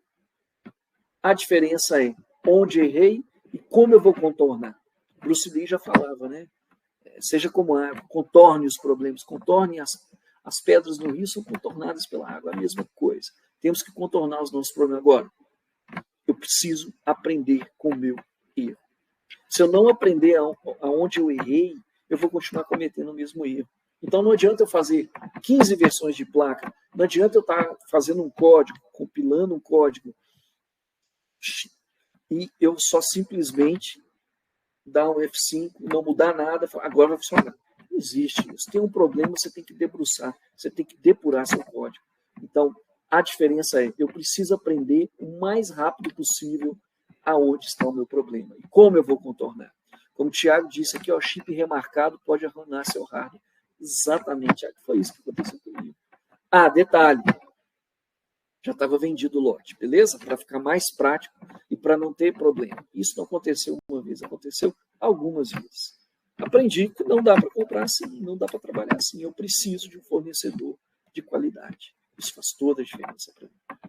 a diferença é onde errei e como eu vou contornar. Bruce Lee já falava, né? Seja como água, contorne os problemas, contorne as pedras no rio são contornadas pela água, a mesma coisa. Temos que contornar os nossos problemas. Agora, eu preciso aprender com o meu erro. Se eu não aprender aonde eu errei, eu vou continuar cometendo o mesmo erro. Então, não adianta eu fazer 15 versões de placa, não adianta eu estar fazendo um código, compilando um código, e eu só simplesmente dar um F5, não mudar nada, agora vai funcionar. Não existe isso. Tem um problema, você tem que debruçar, você tem que depurar seu código. Então, a diferença é, eu preciso aprender o mais rápido possível aonde está o meu problema e como eu vou contornar. Como o Thiago disse aqui, chip remarcado pode arruinar seu hardware. Exatamente, foi isso que aconteceu comigo. Detalhe, já estava vendido o lote, beleza? Para ficar mais prático e para não ter problema. Isso não aconteceu uma vez, aconteceu algumas vezes. Aprendi que não dá para comprar assim, não dá para trabalhar assim. Eu preciso de um fornecedor de qualidade. Isso faz toda a diferença para mim.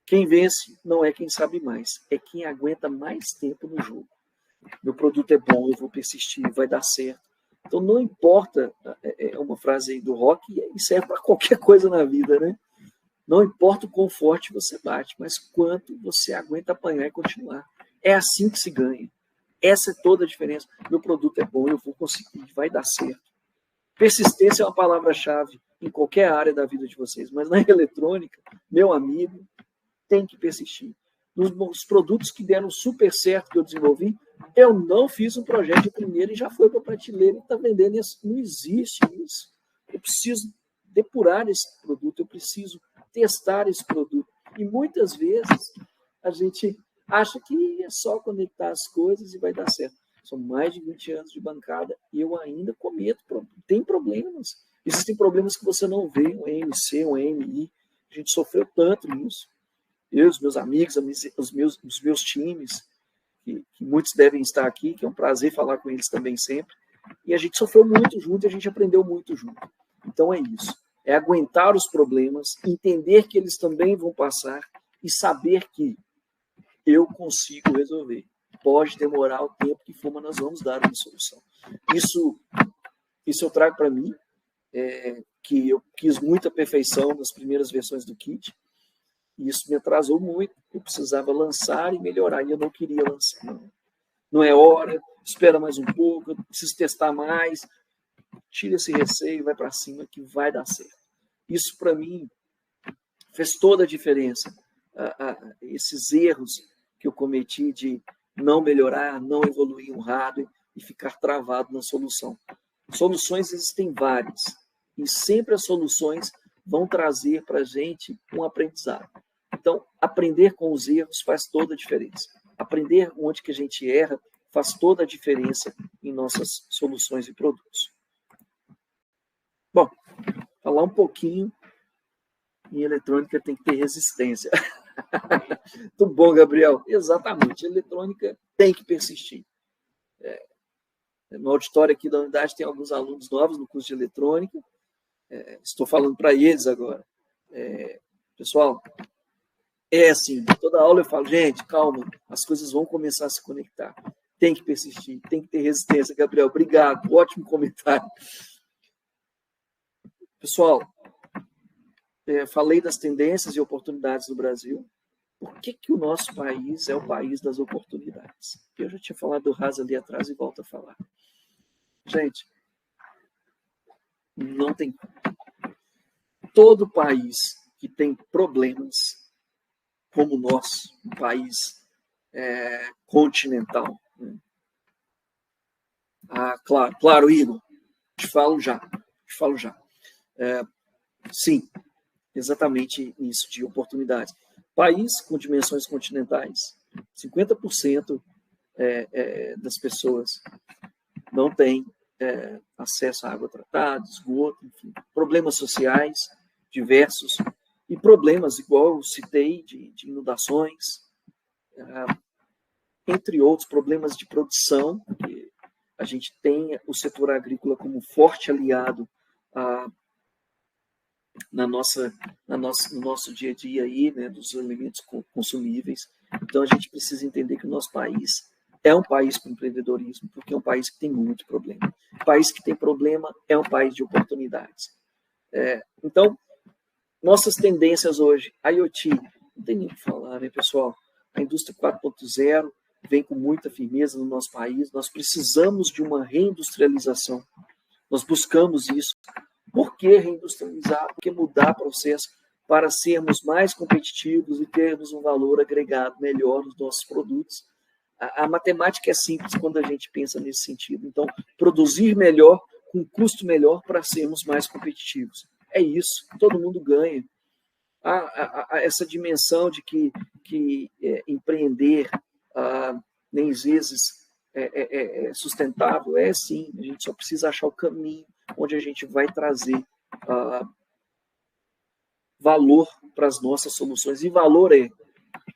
Quem vence não é quem sabe mais, é quem aguenta mais tempo no jogo. Meu produto é bom, eu vou persistir, vai dar certo. Então não importa, é uma frase aí do Rock e serve para qualquer coisa na vida, né? Não importa o quão forte você bate, mas quanto você aguenta apanhar e continuar. É assim que se ganha. Essa é toda a diferença. Meu produto é bom, eu vou conseguir, vai dar certo. Persistência é uma palavra-chave em qualquer área da vida de vocês, mas na eletrônica, meu amigo, tem que persistir. Nos produtos que deram super certo que eu desenvolvi, eu não fiz um projeto de primeira e já foi para a prateleira e está vendendo isso. Não existe isso. Eu preciso depurar esse produto, eu preciso testar esse produto. E muitas vezes a gente acha que é só conectar as coisas e vai dar certo. São mais de 20 anos de bancada e eu ainda cometo. Tem problemas. Existem problemas que você não vê, um EMC, um EMI. A gente sofreu tanto nisso. Eu, os meus amigos, os meus times, que muitos devem estar aqui, que é um prazer falar com eles também sempre. E a gente sofreu muito junto e a gente aprendeu muito junto. Então é isso. É aguentar os problemas, entender que eles também vão passar e saber que eu consigo resolver. Pode demorar o tempo que for, mas nós vamos dar uma solução. Isso eu trago para mim, que eu quis muita perfeição nas primeiras versões do kit, e isso me atrasou muito. Eu precisava lançar e melhorar, e eu não queria lançar. Não é hora, espera mais um pouco, eu preciso testar mais. Tira esse receio, vai para cima, que vai dar certo. Isso, para mim, fez toda a diferença. Esses erros que eu cometi de não melhorar, não evoluir um hardware e ficar travado na solução. Soluções existem várias, e sempre as soluções vão trazer para a gente um aprendizado. Então, aprender com os erros faz toda a diferença. Aprender onde que a gente erra faz toda a diferença em nossas soluções e produtos. Bom, falar um pouquinho em eletrônica tem que ter resistência. Muito bom, Gabriel. Exatamente. A eletrônica tem que persistir. No auditório aqui da unidade tem alguns alunos novos no curso de eletrônica. Estou falando para eles agora. Pessoal, é assim, toda aula eu falo, gente, calma, as coisas vão começar a se conectar. Tem que persistir, tem que ter resistência. Gabriel, obrigado. Ótimo comentário. Pessoal, falei das tendências e oportunidades do Brasil. Por que o nosso país é o país das oportunidades? Eu já tinha falado do RAS ali atrás e volto a falar. Gente, não tem. Todo país que tem problemas, como o nosso, um país continental. Né? Claro, Igor, te falo já. Sim, exatamente isso, de oportunidades. País com dimensões continentais, 50% das pessoas não têm acesso à água tratada, esgoto, enfim, problemas sociais diversos e problemas, igual eu citei, de inundações, entre outros problemas de produção, que a gente tem o setor agrícola como forte aliado no nosso dia a dia aí, né, dos alimentos consumíveis. Então a gente precisa entender que o nosso país é um país com empreendedorismo, porque é um país que tem muito problema. Um país que tem problema é um país de oportunidades. Então, nossas tendências hoje, IoT, não tem nem o que falar, né, pessoal? A indústria 4.0 vem com muita firmeza no nosso país, nós precisamos de uma reindustrialização, nós buscamos isso. Por que reindustrializar? Por que mudar processo para sermos mais competitivos e termos um valor agregado melhor nos nossos produtos? A matemática é simples quando a gente pensa nesse sentido. Então, produzir melhor, com custo melhor, para sermos mais competitivos. É isso, todo mundo ganha. Essa dimensão de que empreender nem às vezes é sustentável, sim, a gente só precisa achar o caminho onde a gente vai trazer valor para as nossas soluções. E valor é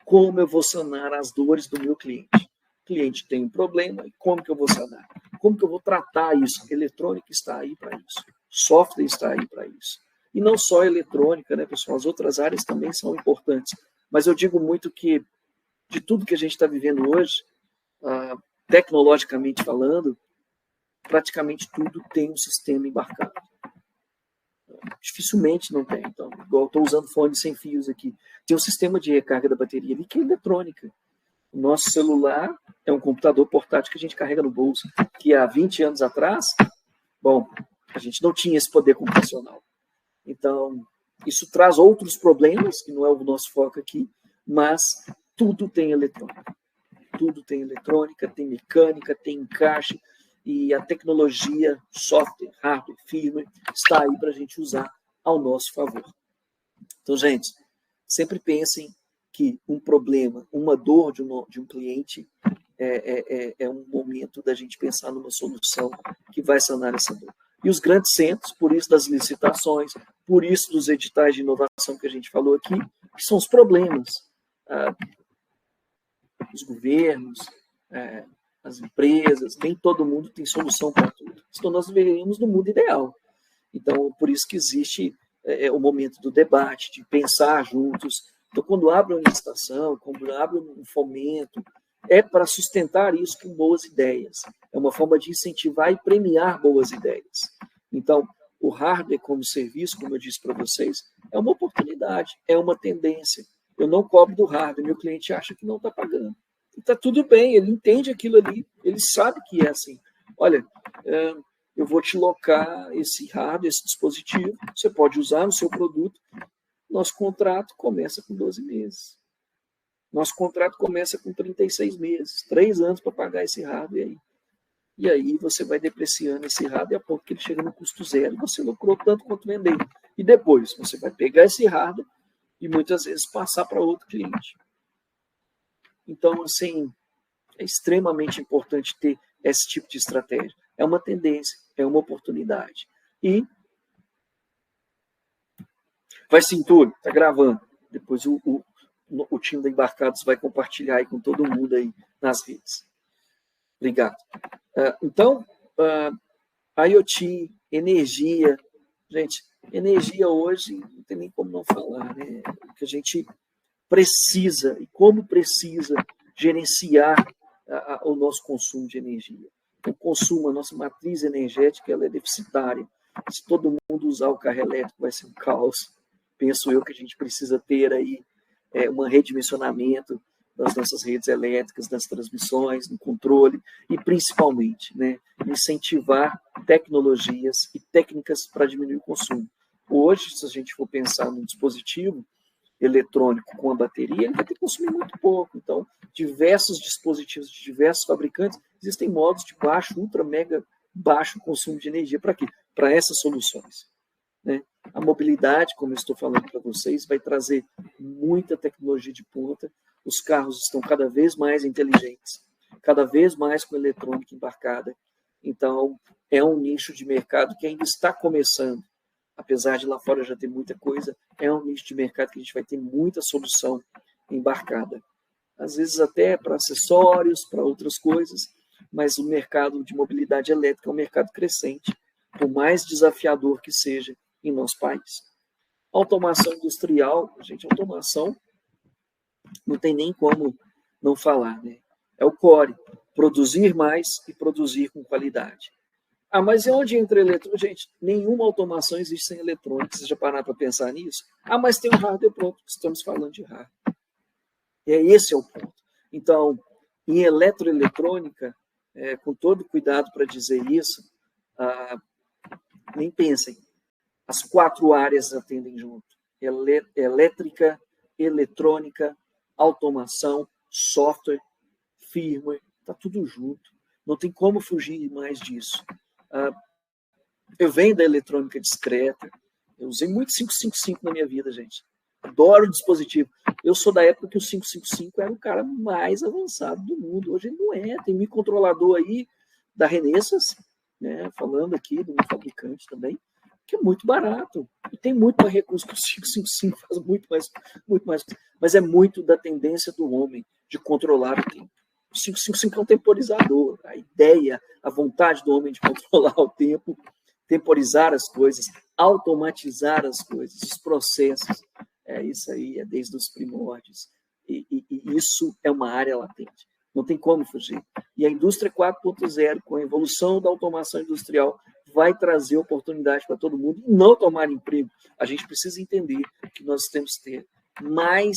como eu vou sanar as dores do meu cliente. O cliente tem um problema, e como que eu vou sanar? Como que eu vou tratar isso? Eletrônica está aí para isso. Software está aí para isso. E não só eletrônica, né, pessoal? As outras áreas também são importantes. Mas eu digo muito que, de tudo que a gente está vivendo hoje, tecnologicamente falando, praticamente tudo tem um sistema embarcado. Dificilmente não tem. Então, igual estou usando fone sem fios aqui. Tem um sistema de recarga da bateria ali que é eletrônica. O nosso celular é um computador portátil que a gente carrega no bolso, que há 20 anos atrás, bom, a gente não tinha esse poder computacional. Então, isso traz outros problemas, que não é o nosso foco aqui, mas tudo tem eletrônica. Tudo tem eletrônica, tem mecânica, tem encaixe, e a tecnologia, software, hardware, firmware, está aí para a gente usar ao nosso favor. Então, gente, sempre pensem que um problema, uma dor de um cliente é um momento da gente pensar numa solução que vai sanar essa dor. E os grandes centros, por isso das licitações, por isso dos editais de inovação que a gente falou aqui, que são os problemas. Os governos, as empresas, nem todo mundo tem solução para tudo. Então, nós viveríamos no mundo ideal. Então, por isso que existe o momento do debate, de pensar juntos. Então, quando abre uma licitação, quando abre um fomento, é para sustentar isso com boas ideias. É uma forma de incentivar e premiar boas ideias. Então, o hardware como serviço, como eu disse para vocês, é uma oportunidade, é uma tendência. Eu não cobro do hardware, meu cliente acha que não está pagando. E está tudo bem, ele entende aquilo ali, ele sabe que é assim. Olha, eu vou te locar esse hardware, esse dispositivo, você pode usar no seu produto. Nosso contrato começa com 12 meses. Nosso contrato começa com 36 meses, 3 anos para pagar esse hardware aí. E aí você vai depreciando esse hardware a ponto que ele chega no custo zero. Você lucrou tanto quanto vender. E depois você vai pegar esse hardware e muitas vezes passar para outro cliente. Então, assim, é extremamente importante ter esse tipo de estratégia. É uma tendência, é uma oportunidade. E vai sim, Túlio, está gravando. Depois o time da Embarcados vai compartilhar aí com todo mundo aí nas redes. Obrigado. Então, IoT, energia. Gente, energia hoje, não tem nem como não falar, né? O que a gente precisa, e como precisa, gerenciar o nosso consumo de energia. O consumo, a nossa matriz energética, ela é deficitária. Se todo mundo usar o carro elétrico, vai ser um caos. Penso eu que a gente precisa ter aí um redimensionamento das nossas redes elétricas, das transmissões, no controle, e principalmente, né, incentivar tecnologias e técnicas para diminuir o consumo. Hoje, se a gente for pensar num dispositivo eletrônico com a bateria, ele vai ter que consumir muito pouco. Então, diversos dispositivos de diversos fabricantes, existem modos de baixo, ultra, mega baixo consumo de energia. Para quê? Para essas soluções. Né? A mobilidade, como eu estou falando para vocês, vai trazer muita tecnologia de ponta. Os carros estão cada vez mais inteligentes, cada vez mais com eletrônica embarcada. Então, é um nicho de mercado que ainda está começando. Apesar de lá fora já ter muita coisa, é um nicho de mercado que a gente vai ter muita solução embarcada. Às vezes até para acessórios, para outras coisas, mas o mercado de mobilidade elétrica é um mercado crescente, por mais desafiador que seja em nosso país. Automação industrial, gente, automação não tem nem como não falar, né? É o core, produzir mais e produzir com qualidade. Mas e onde entra eletrônica? Gente, nenhuma automação existe sem eletrônica. Vocês já pararam para pensar nisso? Mas tem um hardware pronto. Estamos falando de hardware. Esse é o ponto. Então, em eletroeletrônica, com todo cuidado para dizer isso, nem pensem. As 4 áreas atendem junto. Elétrica, eletrônica, automação, software, firmware, está tudo junto. Não tem como fugir mais disso. Eu venho da eletrônica discreta. Eu usei muito 555 na minha vida, gente. Adoro o dispositivo. Eu sou da época que o 555 era o cara mais avançado do mundo. Hoje ele não é. Tem microcontrolador aí da Renesas, né, falando aqui do fabricante também, que é muito barato. E tem muito mais recurso que o 555 faz muito mais. Mas é muito da tendência do homem de controlar o tempo. O 555 é um temporizador. A ideia, a vontade do homem de controlar o tempo, temporizar as coisas, automatizar as coisas, os processos. Isso aí é desde os primórdios. E isso é uma área latente. Não tem como fugir. E a indústria 4.0, com a evolução da automação industrial, vai trazer oportunidade para todo mundo e não tomar emprego. A gente precisa entender que nós temos que ter mais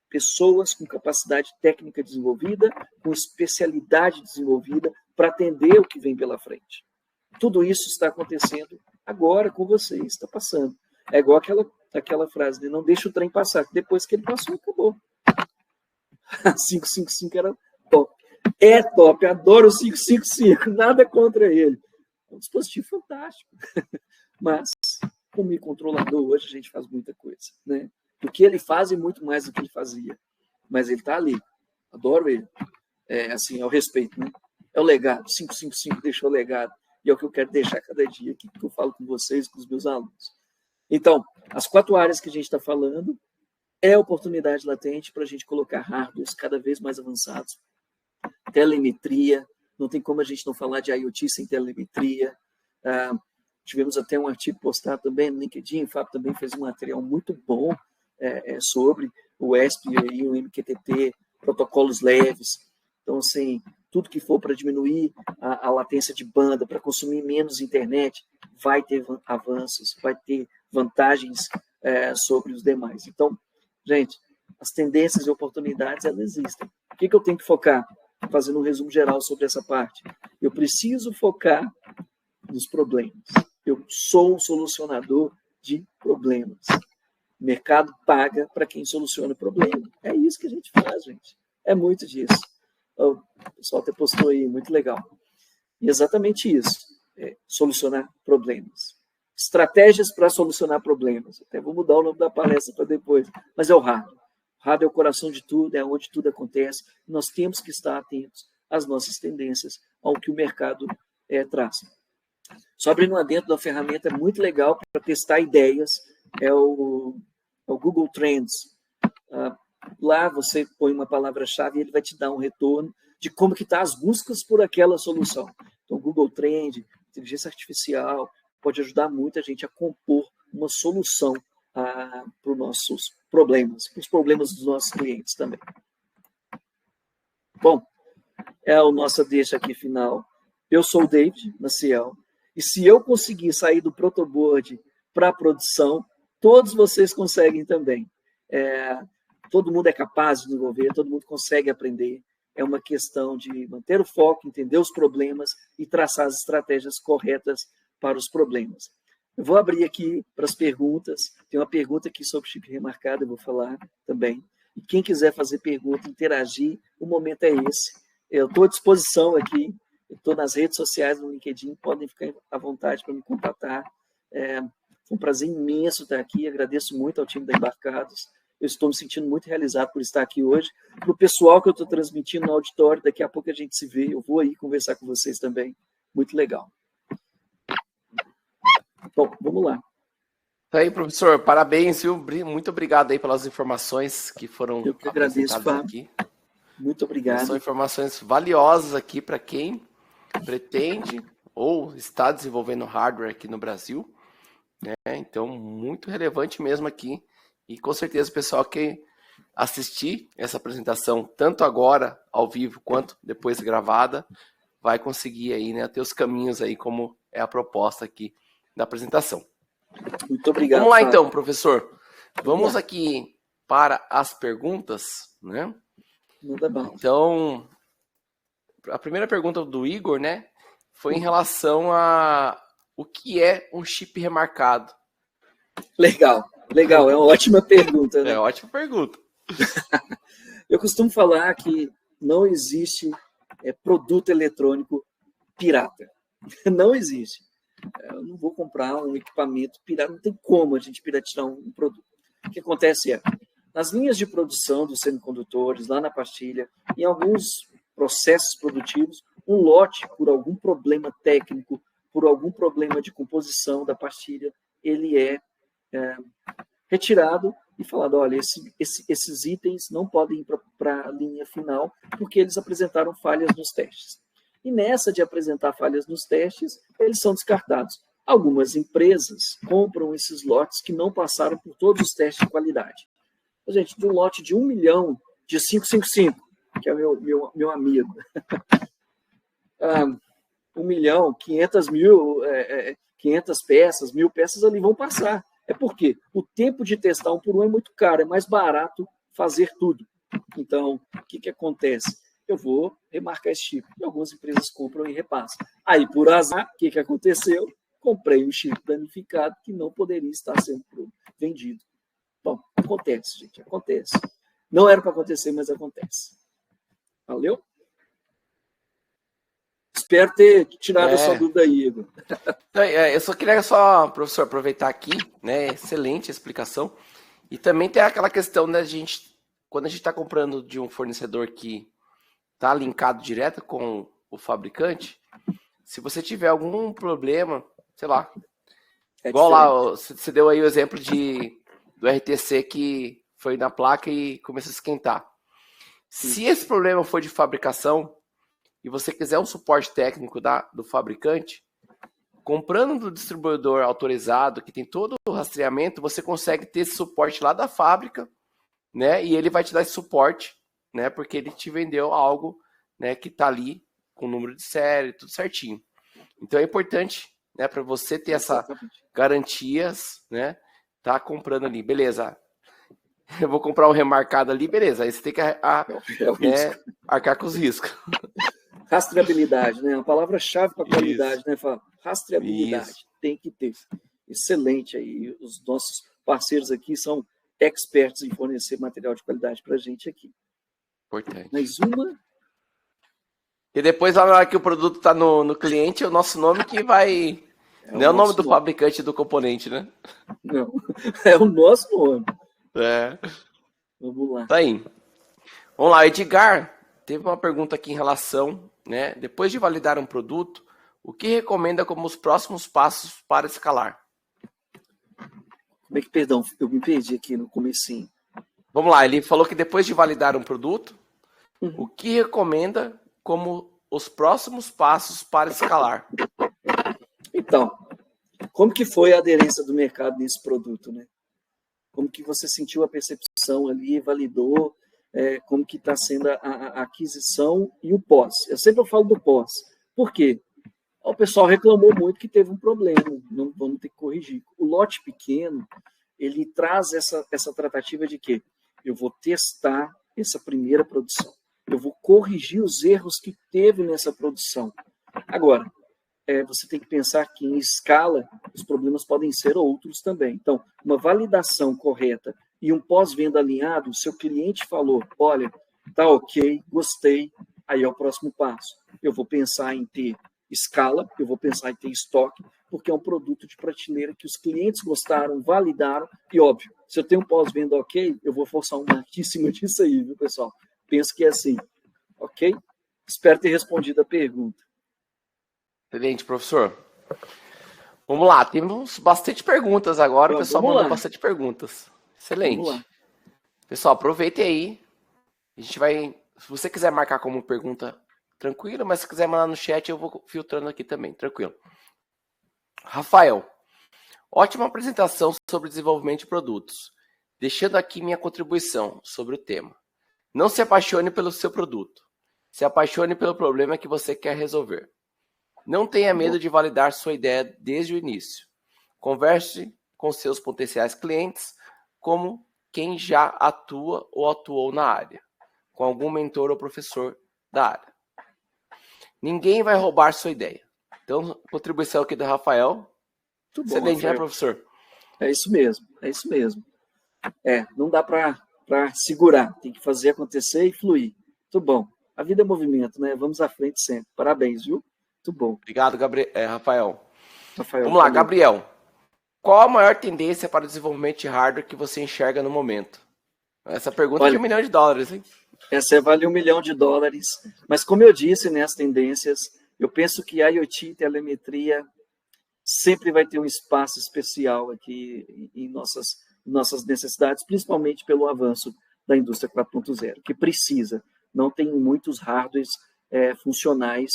pessoas com capacidade técnica desenvolvida, com especialidade desenvolvida, para atender o que vem pela frente. Tudo isso está acontecendo agora com vocês, está passando. É igual aquela frase de não deixa o trem passar, que depois que ele passou, acabou. A 555 era top. É top, adoro o 555, nada contra ele. É um dispositivo fantástico. Mas, como microcontrolador, hoje a gente faz muita coisa, né? O que ele faz é muito mais do que ele fazia. Mas ele está ali. Adoro ele. Assim, é o respeito, né? É o legado. 555 deixou o legado. E é o que eu quero deixar cada dia aqui, que eu falo com vocês, com os meus alunos. Então, as 4 áreas que a gente está falando é oportunidade latente para a gente colocar hardwares cada vez mais avançados. Telemetria, não tem como a gente não falar de IoT sem telemetria. Tivemos até um artigo postado também no LinkedIn, o Fábio também fez um material muito bom sobre o ESP e o MQTT, protocolos leves. Então, assim, tudo que for para diminuir a latência de banda, para consumir menos internet, vai ter avanços, vai ter vantagens sobre os demais. Então, gente, as tendências e oportunidades, elas existem. O que eu tenho que focar? Fazendo um resumo geral sobre essa parte. Eu preciso focar nos problemas. Eu sou um solucionador de problemas. O mercado paga para quem soluciona o problema. É isso que a gente faz, gente. É muito disso. O pessoal até postou aí, muito legal. E exatamente isso. Solucionar problemas. Estratégias para solucionar problemas. Até vou mudar o nome da palestra para depois. Mas é o hardware. O hardware é o coração de tudo, é onde tudo acontece. Nós temos que estar atentos às nossas tendências, ao que o mercado traz. Só abrindo lá dentro da ferramenta muito legal para testar ideias, é o Google Trends. Lá você põe uma palavra-chave e ele vai te dar um retorno de como que estão as buscas por aquela solução. Então, Google Trend, inteligência artificial, pode ajudar muito a gente a compor uma solução para os nossos problemas, para os problemas dos nossos clientes também. Bom, é a nossa deixa aqui final. Eu sou o David Maciel, e se eu conseguir sair do protoboard para a produção, todos vocês conseguem também. Todo mundo é capaz de desenvolver, todo mundo consegue aprender. É uma questão de manter o foco, entender os problemas e traçar as estratégias corretas para os problemas. Eu vou abrir aqui para as perguntas. Tem uma pergunta aqui sobre chip remarcado, eu vou falar também. E quem quiser fazer pergunta, interagir, o momento é esse. Eu estou à disposição aqui, eu estou nas redes sociais, no LinkedIn, podem ficar à vontade para me contatar. Foi um prazer imenso estar aqui, agradeço muito ao time da Embarcados. Eu estou me sentindo muito realizado por estar aqui hoje. Para o pessoal que eu estou transmitindo no auditório, daqui a pouco a gente se vê, eu vou aí conversar com vocês também. Muito legal. Bom, vamos lá. Isso aí, professor, parabéns, viu? Muito obrigado aí pelas informações que foram eu que agradeço, apresentadas aqui. Muito obrigado. São informações valiosas aqui para quem pretende ou está desenvolvendo hardware aqui no Brasil, né? Então, muito relevante mesmo aqui. E com certeza o pessoal que assistir essa apresentação, tanto agora ao vivo quanto depois gravada, vai conseguir aí, né, ter os caminhos aí como é a proposta aqui da apresentação. Muito obrigado. Vamos lá então, professor. Vamos aqui para as perguntas, né? Então, a primeira pergunta do Igor, né, foi em relação a o que é um chip remarcado. Legal, é uma ótima pergunta, né? É uma ótima pergunta. Eu costumo falar que não existe produto eletrônico pirata. Não existe. Eu não vou comprar um equipamento pirata, não tem como a gente piratear um produto. O que acontece nas linhas de produção dos semicondutores, lá na pastilha, em alguns processos produtivos, um lote, por algum problema técnico, por algum problema de composição da pastilha, ele é retirado e falado, olha, esses itens não podem ir para a linha final porque eles apresentaram falhas nos testes. E nessa de apresentar falhas nos testes, eles são descartados. Algumas empresas compram esses lotes que não passaram por todos os testes de qualidade. Gente, de um lote de 1 milhão de 555, que é meu amigo, 1 milhão, 500 mil, 500 peças, 1.000 peças ali vão passar. É porque o tempo de testar um por um é muito caro, é mais barato fazer tudo. Então, o que acontece? Eu vou remarcar esse chip. E algumas empresas compram e repassam. Aí, por azar, o que aconteceu? Comprei um chip danificado que não poderia estar sendo vendido. Bom, acontece, gente, acontece. Não era para acontecer, mas acontece. Valeu? Espero ter tirado a sua dúvida aí, Igor. Eu só queria professor, aproveitar aqui, né? Excelente explicação. E também tem aquela questão, né, quando a gente está comprando de um fornecedor que está linkado direto com o fabricante, se você tiver algum problema, sei lá, igual lá, você deu aí o exemplo do RTC que foi na placa e começou a esquentar. Se esse problema for de fabricação e você quiser um suporte técnico do fabricante, comprando do distribuidor autorizado, que tem todo o rastreamento, você consegue ter esse suporte lá da fábrica, né? E ele vai te dar esse suporte, né? Porque ele te vendeu algo, né? Que está ali com o número de série, tudo certinho. Então é importante, né? Para você ter essa garantias, né? Tá comprando ali, beleza? Eu vou comprar um remarcado ali, beleza? Aí você tem que arcar com os riscos. Rastreabilidade, né? A palavra-chave para qualidade, né, Fábio? Rastreabilidade. Isso. Tem que ter. Excelente aí. Os nossos parceiros aqui são experts em fornecer material de qualidade para a gente aqui. Importante. Mais uma. E depois, lá na hora que o produto está no cliente, é o nosso nome que vai. Não é o nome do fabricante do componente, né? Não. É o nosso nome. É. Vamos lá. Tá aí. Vamos lá, Edgar. Teve uma pergunta aqui em relação, né? Depois de validar um produto, o que recomenda como os próximos passos para escalar? Como é que, perdão, eu me perdi aqui no comecinho. Vamos lá, ele falou que depois de validar um produto, o que recomenda como os próximos passos para escalar? Então, como que foi a aderência do mercado nesse produto, né? Como que você sentiu a percepção ali, validou, como que está sendo a aquisição e o pós. Eu sempre falo do pós. Por quê? O pessoal reclamou muito que teve um problema, não vamos ter que corrigir. O lote pequeno, ele traz essa tratativa de que eu vou testar essa primeira produção, eu vou corrigir os erros que teve nessa produção. Agora, você tem que pensar que em escala os problemas podem ser outros também. Então, uma validação correta e um pós-venda alinhado, o seu cliente falou, olha, tá ok, gostei, aí é o próximo passo. Eu vou pensar em ter escala, eu vou pensar em ter estoque, porque é um produto de prateleira que os clientes gostaram, validaram, e óbvio, se eu tenho um pós-venda ok, eu vou forçar um marketing em cima disso aí, viu, pessoal? Penso que é assim, ok? Espero ter respondido a pergunta. Excelente, professor. Vamos lá, temos bastante perguntas agora. O pessoal mandou bastante perguntas. Excelente. Pessoal, aproveitem aí. A gente vai. Se você quiser marcar como pergunta, tranquilo, mas se quiser mandar no chat, eu vou filtrando aqui também, tranquilo. Rafael, ótima apresentação sobre desenvolvimento de produtos. Deixando aqui minha contribuição sobre o tema. Não se apaixone pelo seu produto. Se apaixone pelo problema que você quer resolver. Não tenha medo de validar sua ideia desde o início. Converse com seus potenciais clientes como quem já atua ou atuou na área, com algum mentor ou professor da área. Ninguém vai roubar sua ideia. Então, contribuição aqui do Rafael. Muito bom, excelente, Rafael. Né, professor? É isso mesmo, é isso mesmo. Não dá para segurar, tem que fazer acontecer e fluir. Muito bom. A vida é movimento, né? Vamos à frente sempre. Parabéns, viu? Muito bom. Obrigado, Rafael. Vamos lá, Gabriel. Qual a maior tendência para o desenvolvimento de hardware que você enxerga no momento? Essa pergunta é de $1 milhão, hein? Essa vale $1 milhão. Mas como eu disse, né, as tendências, eu penso que a IoT e telemetria sempre vai ter um espaço especial aqui em nossas necessidades, principalmente pelo avanço da indústria 4.0, que precisa. Não tem muitos hardwares funcionais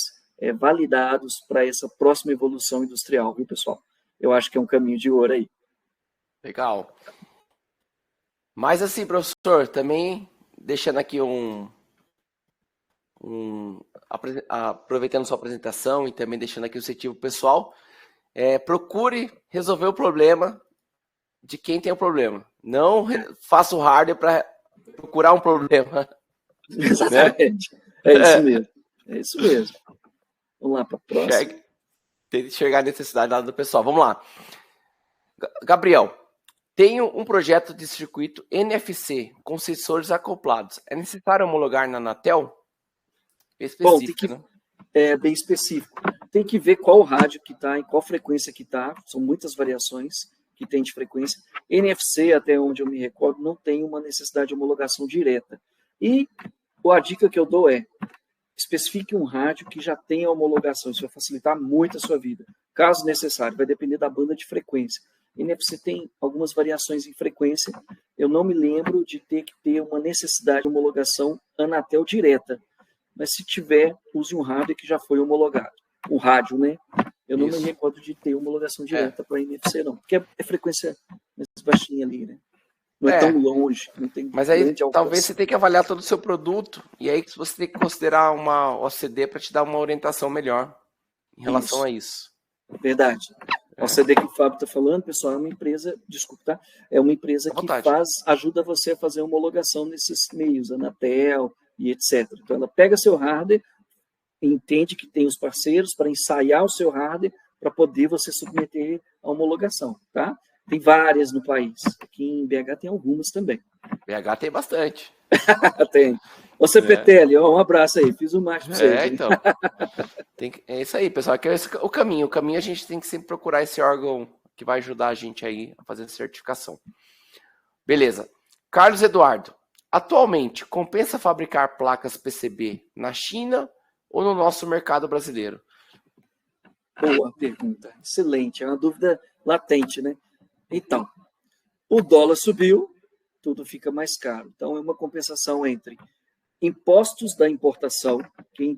validados para essa próxima evolução industrial, viu, pessoal? Eu acho que é um caminho de ouro aí. Legal. Mas assim, professor, também deixando aqui aproveitando sua apresentação e também deixando aqui o incentivo pessoal, procure resolver o problema de quem tem o problema. Não faça o hardware para procurar um problema. Exatamente. Né? É isso mesmo. É isso mesmo. Vamos lá para a próxima. Tem que enxergar a necessidade do pessoal. Vamos lá. Gabriel, tenho um projeto de circuito NFC com sensores acoplados. É necessário homologar na Anatel? É específico, né? É bem específico. Tem que ver qual rádio que está, em qual frequência que está. São muitas variações que tem de frequência. NFC, até onde eu me recordo, não tem uma necessidade de homologação direta. E a dica que eu dou é: especifique um rádio que já tenha homologação. Isso vai facilitar muito a sua vida. Caso necessário, vai depender da banda de frequência. NFC tem algumas variações em frequência. Eu não me lembro de ter que ter uma necessidade de homologação Anatel direta. Mas se tiver, use um rádio que já foi homologado. Um rádio, né? Eu não me recordo de ter homologação direta para NFC, não. Porque é frequência mais baixinha ali, né? Não é tão longe. Não tem. Mas aí talvez você tenha que avaliar todo o seu produto. E aí você tem que considerar uma OCD para te dar uma orientação melhor em relação a isso. Verdade. A OCD que o Fábio está falando, pessoal, é uma empresa, desculpa, tá? É uma empresa que ajuda você a fazer homologação nesses meios, Anatel e etc. Então, ela pega seu hardware, entende que tem os parceiros para ensaiar o seu hardware para poder você submeter a homologação, tá? Tem várias no país. Aqui em BH tem algumas também. BH tem bastante. Tem. O CPTL, um abraço aí. Fiz um macho para vocês. Então. É isso aí, pessoal. Que é o caminho. O caminho a gente tem que sempre procurar esse órgão que vai ajudar a gente aí a fazer a certificação. Beleza. Carlos Eduardo. Atualmente, compensa fabricar placas PCB na China ou no nosso mercado brasileiro? Boa pergunta. Excelente. É uma dúvida latente, né? Então, o dólar subiu, tudo fica mais caro. Então, é uma compensação entre impostos da importação, que em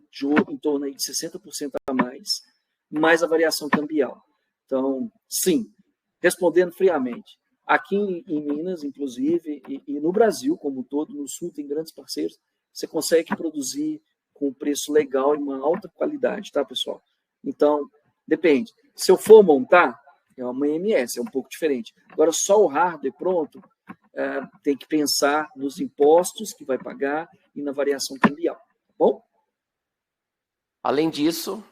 torno aí de 60% a mais a variação cambial. Então, sim, respondendo friamente, aqui em Minas, inclusive, e no Brasil como um todo, no Sul tem grandes parceiros, você consegue produzir com preço legal e uma alta qualidade, tá, pessoal? Então, depende. Se eu for montar, é uma EMS, é um pouco diferente. Agora, só o hardware pronto, tem que pensar nos impostos que vai pagar e na variação cambial. Tá bom? Além disso,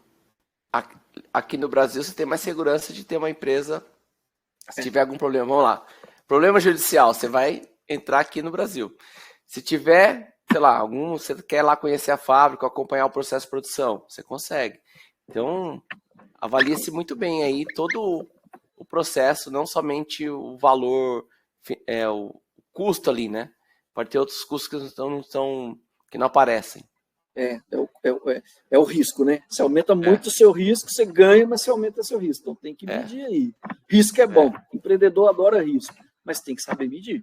aqui no Brasil você tem mais segurança de ter uma empresa, se tiver algum problema, vamos lá. Problema judicial, você vai entrar aqui no Brasil. Se tiver, sei lá, você quer lá conhecer a fábrica, acompanhar o processo de produção, você consegue. Então, avalie-se muito bem aí todo o processo, não somente o valor, o custo ali, né? Pode ter outros custos que não aparecem. É o risco, né? Você aumenta muito o seu risco, você ganha, mas você aumenta o seu risco. Então tem que medir aí. Risco é bom. Empreendedor adora risco, mas tem que saber medir.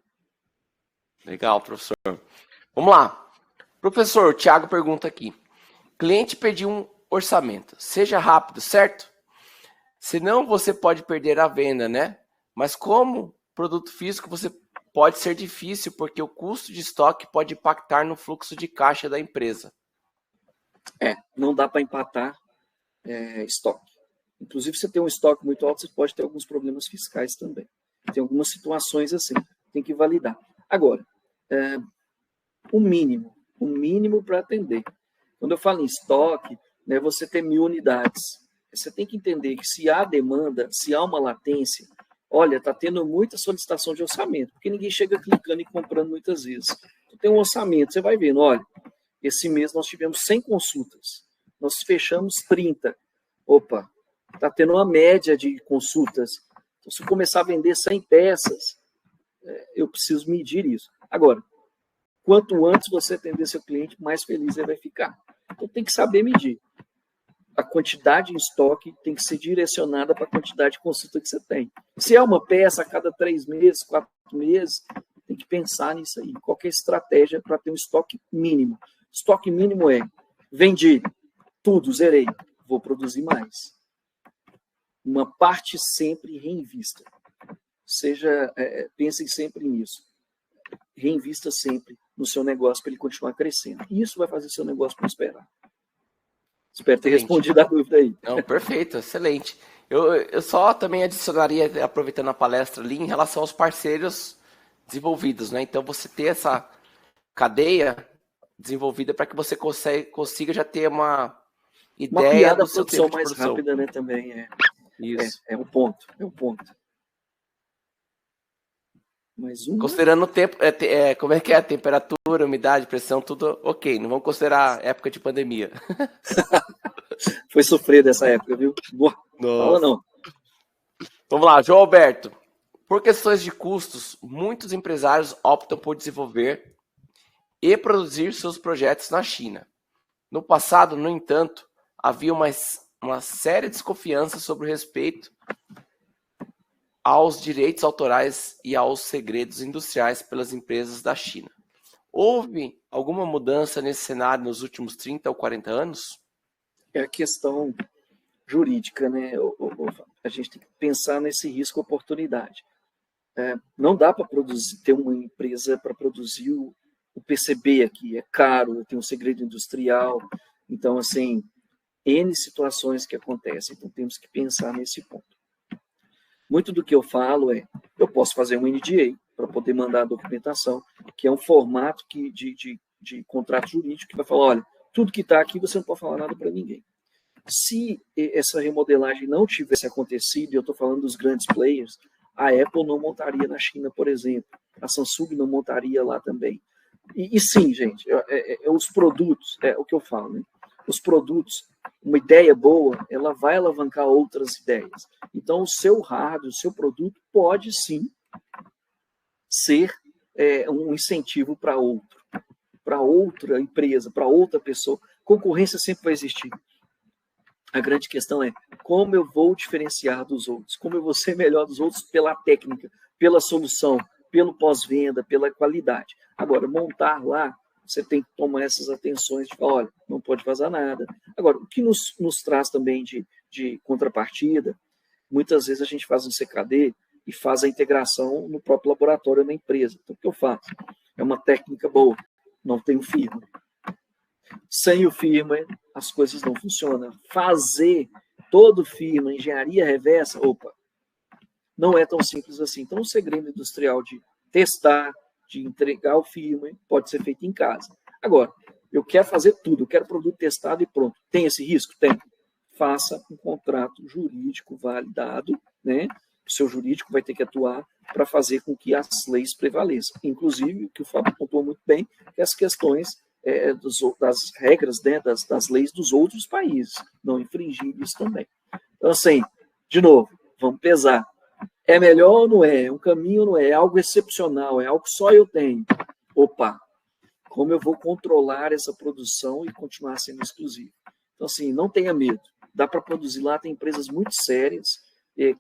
Legal, professor. Vamos lá. Professor, o Thiago pergunta aqui. Cliente pediu um orçamento. Seja rápido, certo? Senão você pode perder a venda, né? Mas como produto físico, você pode ser difícil, porque o custo de estoque pode impactar no fluxo de caixa da empresa. Não dá para empatar estoque. Inclusive, se você tem um estoque muito alto, você pode ter alguns problemas fiscais também. Tem algumas situações assim, tem que validar. Agora, o mínimo para atender. Quando eu falo em estoque, né, você tem 1.000 unidades. Você tem que entender que se há demanda, se há uma latência, olha, está tendo muita solicitação de orçamento, porque ninguém chega clicando e comprando muitas vezes. Então, tem um orçamento, você vai vendo, olha, esse mês nós tivemos 100 consultas, nós fechamos 30. Opa, está tendo uma média de consultas. Então, se eu começar a vender 100 peças, eu preciso medir isso. Agora, quanto antes você atender seu cliente, mais feliz ele vai ficar. Então, tem que saber medir. A quantidade em estoque tem que ser direcionada para a quantidade de consulta que você tem. Se é uma peça a cada 3 meses, 4 meses, tem que pensar nisso aí. Qualquer estratégia para ter um estoque mínimo. Estoque mínimo é: vendi tudo, zerei, vou produzir mais. Uma parte sempre reinvista. Pensem sempre nisso. Reinvista sempre no seu negócio para ele continuar crescendo. E isso vai fazer seu negócio prosperar. Espero ter respondido a dúvida aí. Não, perfeito, excelente. Eu só também adicionaria, aproveitando a palestra ali, em relação aos parceiros desenvolvidos, né? Então, você ter essa cadeia desenvolvida para que você consiga já ter uma ideia Mapear do a seu produção tempo de mais produção. rápida, né, também Isso. é um ponto, Mais um. Considerando o tempo, como é que é a temperatura, umidade, pressão, tudo ok. Não vamos considerar época de pandemia. Foi sofrer dessa época, viu? Boa. Fala não. Vamos lá, João Alberto. Por questões de custos, muitos empresários optam por desenvolver e produzir seus projetos na China. No passado, no entanto, havia uma séria desconfiança sobre o respeito aos direitos autorais e aos segredos industriais pelas empresas da China. Houve alguma mudança nesse cenário nos últimos 30 ou 40 anos? É a questão jurídica, né? A gente tem que pensar nesse risco-oportunidade. Não dá para ter uma empresa para produzir o PCB aqui, é caro, tem um segredo industrial. Então, assim, N situações que acontecem, então temos que pensar nesse ponto. Muito do que eu falo eu posso fazer um NDA para poder mandar a documentação, que é um formato de contrato jurídico que vai falar, olha, tudo que está aqui você não pode falar nada para ninguém. Se essa remodelagem não tivesse acontecido, e eu estou falando dos grandes players, a Apple não montaria na China, por exemplo, a Samsung não montaria lá também. E sim, gente, os produtos, é o que eu falo, né? Os produtos, uma ideia boa, ela vai alavancar outras ideias. Então, o seu hardware, o seu produto pode sim ser um incentivo para outra empresa, para outra pessoa. Concorrência sempre vai existir. A grande questão é como eu vou diferenciar dos outros, como eu vou ser melhor dos outros pela técnica, pela solução, pelo pós-venda, pela qualidade. Agora, montar lá, você tem que tomar essas atenções de falar, olha, não pode vazar nada. Agora, o que nos traz também de contrapartida, muitas vezes a gente faz um CKD e faz a integração no próprio laboratório da empresa. Então, o que eu faço? É uma técnica boa, não tenho firmware. Sem o firmware, as coisas não funcionam. Fazer todo o firmware, engenharia reversa, não é tão simples assim. Então, o segredo industrial de testar, de entregar o firmware, pode ser feito em casa. Agora, eu quero fazer tudo, eu quero produto testado e pronto. Tem esse risco? Tem. Faça um contrato jurídico validado, né? O seu jurídico vai ter que atuar para fazer com que as leis prevaleçam. Inclusive, o que o Fábio contou muito bem, que as questões das regras, né, das leis dos outros países, não infringir isso também. Então, assim, de novo, vamos pesar. É melhor ou não é? É um caminho ou não é? É algo excepcional, é algo que só eu tenho. Como eu vou controlar essa produção e continuar sendo exclusivo? Então, assim, não tenha medo. Dá para produzir lá, tem empresas muito sérias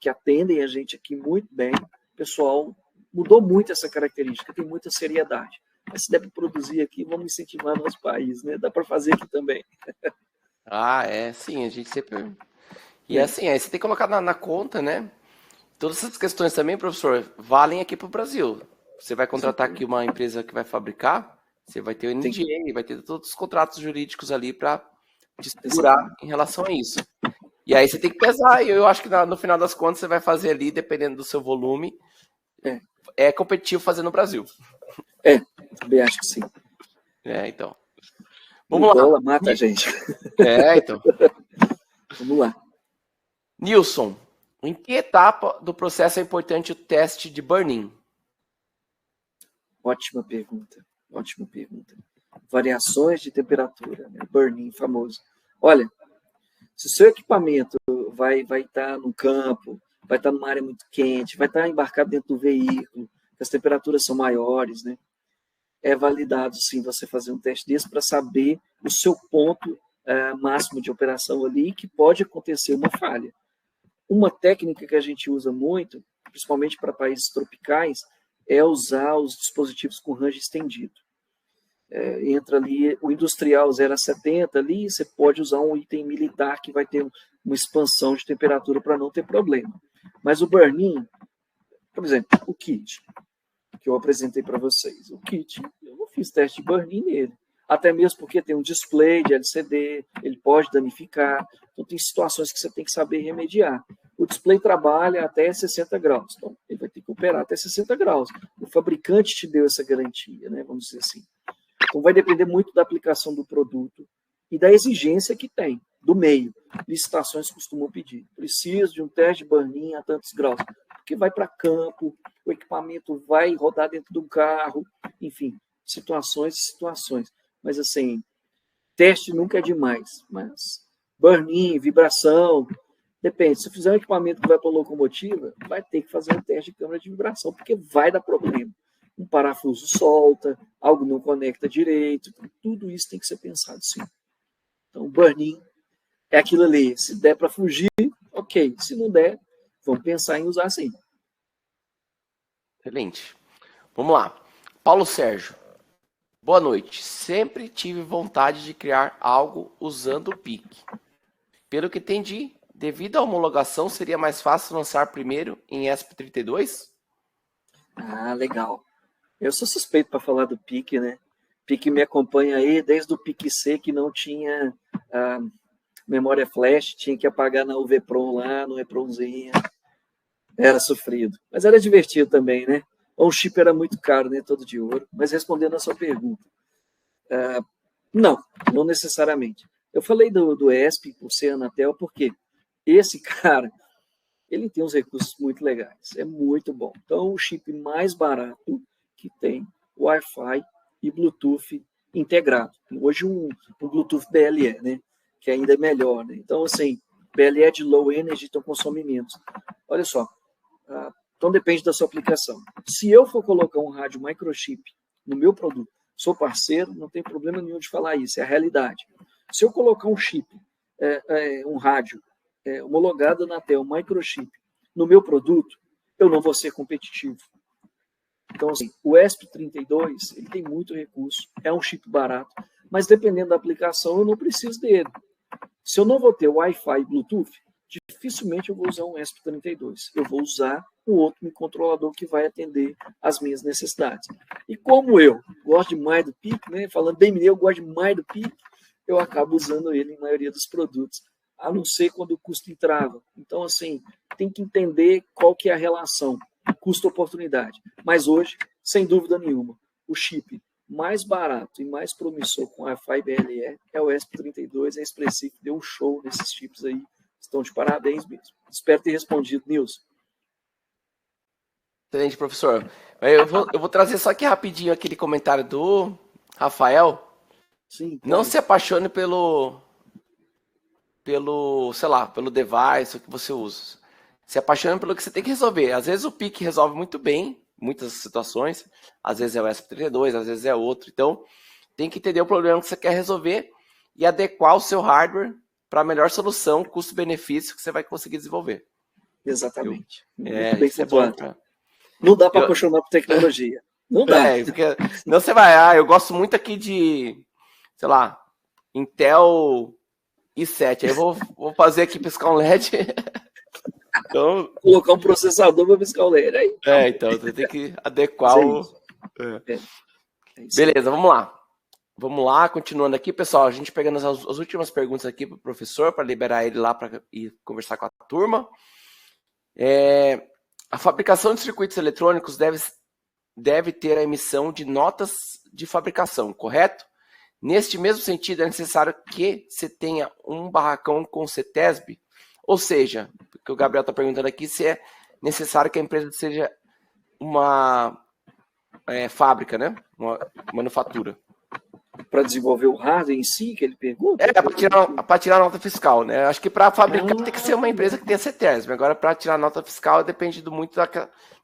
que atendem a gente aqui muito bem. O pessoal mudou muito essa característica, tem muita seriedade. Mas se der para produzir aqui, vamos incentivar nosso país, né? Dá para fazer aqui também. Sim, a gente sempre... E assim, aí você tem que colocar na conta, né? Todas essas questões também, professor, valem aqui para o Brasil. Você vai contratar aqui uma empresa que vai fabricar, você vai ter o NDA, vai ter todos os contratos jurídicos ali para te segurar em relação a isso. E aí você tem que pesar, e eu acho que no final das contas você vai fazer ali, dependendo do seu volume, é competitivo fazer no Brasil. Também acho que sim. Então. Vamos lá. Bola mata a gente. Então. Vamos lá. Nilson, em que etapa do processo é importante o teste de burn-in? Ótima pergunta. Variações de temperatura, né? Burn-in famoso. Olha, se o seu equipamento vai estar no campo, vai estar numa área muito quente, vai estar embarcado dentro do veículo, as temperaturas são maiores, né? É validado, sim, você fazer um teste desse para saber o seu ponto máximo de operação ali, que pode acontecer uma falha. Uma técnica que a gente usa muito, principalmente para países tropicais, é usar os dispositivos com range estendido. Entra ali o industrial 0 a 70 ali, você pode usar um item militar que vai ter uma expansão de temperatura para não ter problema. Mas o burn-in, por exemplo, o kit que eu apresentei para vocês. O kit, eu não fiz teste de burn-in nele. até mesmo porque tem um display de LCD, ele pode danificar, então tem situações que você tem que saber remediar. O display trabalha até 60 graus, então ele vai ter que operar até 60 graus. O fabricante te deu essa garantia, né, vamos dizer assim. Então vai depender muito da aplicação do produto e da exigência que tem, do meio. Licitações costumam pedir, preciso de um teste de burn-in a tantos graus, porque vai para campo, o equipamento vai rodar dentro do carro, enfim, situações e situações. Mas, assim, teste nunca é demais, mas burn-in, vibração, depende. Se fizer um equipamento que vai para a locomotiva, vai ter que fazer um teste de câmara de vibração, porque vai dar problema. Um parafuso solta, algo não conecta direito, tudo isso tem que ser pensado sim. Então, burn-in é aquilo ali. Se der para fugir, ok. Se não der, vamos pensar em usar sim. Excelente. Vamos lá. Paulo Sérgio. Boa noite. Sempre tive vontade de criar algo usando o PIC. Pelo que entendi, devido à homologação, seria mais fácil lançar primeiro em ESP32? Ah, legal. Eu sou suspeito para falar do PIC, né? PIC me acompanha aí desde o PIC-C, que não tinha memória flash, tinha que apagar na UV-Prom lá, no EPROMzinha. Era sofrido. Mas era divertido também, né? O chip era muito caro, né? Todo de ouro. Mas respondendo a sua pergunta, não necessariamente. Eu falei do ESP por ser Anatel, porque esse cara, ele tem uns recursos muito legais. É muito bom. Então, o chip mais barato que tem Wi-Fi e Bluetooth integrado. Tem hoje um Bluetooth BLE, né? Que ainda é melhor, né? Então, assim, BLE é de low energy, então consome menos. Olha só, então depende da sua aplicação. Se eu for colocar um rádio microchip no meu produto, sou parceiro, não tem problema nenhum de falar isso, é a realidade. Se eu colocar um chip, um rádio homologado na Anatel, um microchip, no meu produto, eu não vou ser competitivo. Então, assim, o ESP32, ele tem muito recurso, é um chip barato, mas dependendo da aplicação, eu não preciso dele. Se eu não vou ter Wi-Fi e Bluetooth, dificilmente eu vou usar um ESP32. Eu vou usar um outro microcontrolador que vai atender às minhas necessidades. E como eu gosto demais do PIC, né? Falando bem mineiro, eu gosto demais do PIC, eu acabo usando ele em maioria dos produtos, a não ser quando o custo entrava. Então, assim, tem que entender qual que é a relação custo-oportunidade. Mas hoje, sem dúvida nenhuma, o chip mais barato e mais promissor com Wi-Fi BLE é o ESP32, é expressivo, deu um show nesses chips aí, estão de parabéns mesmo. Espero ter respondido, Nilson. Excelente, professor. Eu vou trazer só aqui rapidinho aquele comentário do Rafael. Sim, não se apaixone pelo, sei lá, pelo device que você usa. Se apaixone pelo que você tem que resolver. Às vezes o PIC resolve muito bem, muitas situações. Às vezes é o ESP32, às vezes é outro. Então, tem que entender o problema que você quer resolver e adequar o seu hardware para a melhor solução, custo-benefício que você vai conseguir desenvolver. Exatamente. Muito bem pontuado. Não dá para apaixonar por tecnologia. Não dá. Porque não você vai, eu gosto muito aqui de, sei lá, Intel i7. Aí eu vou fazer aqui piscar um LED. Então, colocar um processador para piscar o LED. Aí, então você tem que adequar o... Beleza, vamos lá. Vamos lá, continuando aqui, pessoal. A gente pegando as últimas perguntas aqui para o professor, para liberar ele lá para ir conversar com a turma. A fabricação de circuitos eletrônicos deve ter a emissão de notas de fabricação, correto? Neste mesmo sentido, é necessário que você tenha um barracão com CETESB, ou seja, o que o Gabriel está perguntando aqui, se é necessário que a empresa seja uma fábrica, né? Uma manufatura. Para desenvolver o hardware em si, que ele pergunta? Para tirar a nota fiscal, né? Acho que para fabricar tem que ser uma empresa que tenha CETESB. Agora, para tirar a nota fiscal, depende muito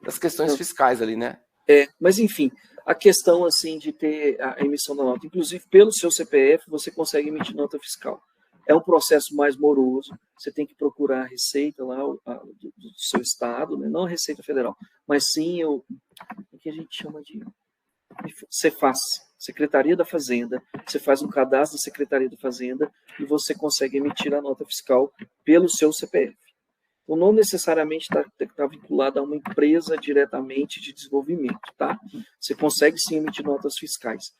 das questões fiscais ali, né? Mas enfim, a questão assim de ter a emissão da nota, inclusive pelo seu CPF, você consegue emitir nota fiscal. É um processo mais moroso, você tem que procurar a receita lá do seu estado, né? Não a Receita Federal, mas sim o que a gente chama de Cefaz, Secretaria da Fazenda. Você faz um cadastro da Secretaria da Fazenda e você consegue emitir a nota fiscal pelo seu CPF. Então, não necessariamente está vinculado a uma empresa diretamente de desenvolvimento, tá? Você consegue sim emitir notas fiscais.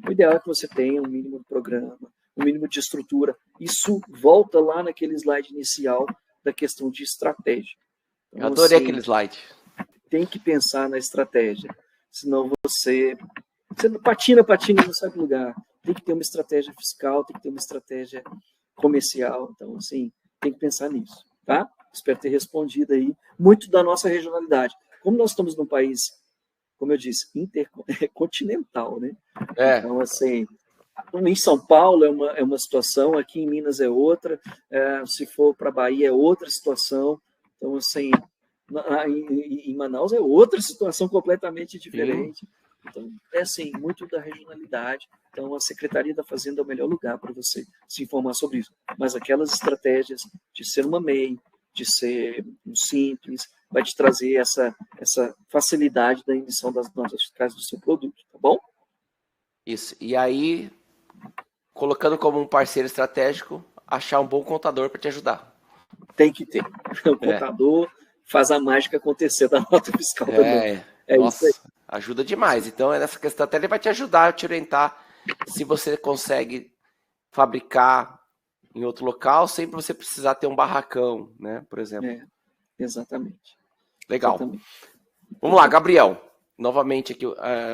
O ideal é que você tenha um mínimo de programa, um mínimo de estrutura. Isso volta lá naquele slide inicial da questão de estratégia. Então, Eu adorei assim, aquele slide. tem que pensar na estratégia, senão você patina e não sai do lugar. Tem que ter uma estratégia fiscal, tem que ter uma estratégia comercial. Então, assim, tem que pensar nisso, tá? Espero ter respondido aí muito da nossa regionalidade. Como nós estamos num país, como eu disse, intercontinental, né? Então, assim, em São Paulo é uma situação, aqui em Minas é outra, se for para a Bahia é outra situação. Então, assim, em Manaus é outra situação completamente diferente. Sim. Então, é assim, muito da regionalidade. Então, a Secretaria da Fazenda é o melhor lugar para você se informar sobre isso. Mas aquelas estratégias de ser uma MEI, de ser um simples, vai te trazer essa facilidade da emissão das notas fiscais do seu produto, tá bom? Isso. E aí, colocando como um parceiro estratégico, achar um bom contador para te ajudar. Tem que ter. O contador faz a mágica acontecer da nota fiscal também. Nossa, isso aí. Ajuda demais. Então, nessa questão até ele vai te ajudar, te orientar se você consegue fabricar em outro local sem você precisar ter um barracão, né? Por exemplo. Exatamente. Legal. Exatamente. Vamos lá, Gabriel. Novamente aqui,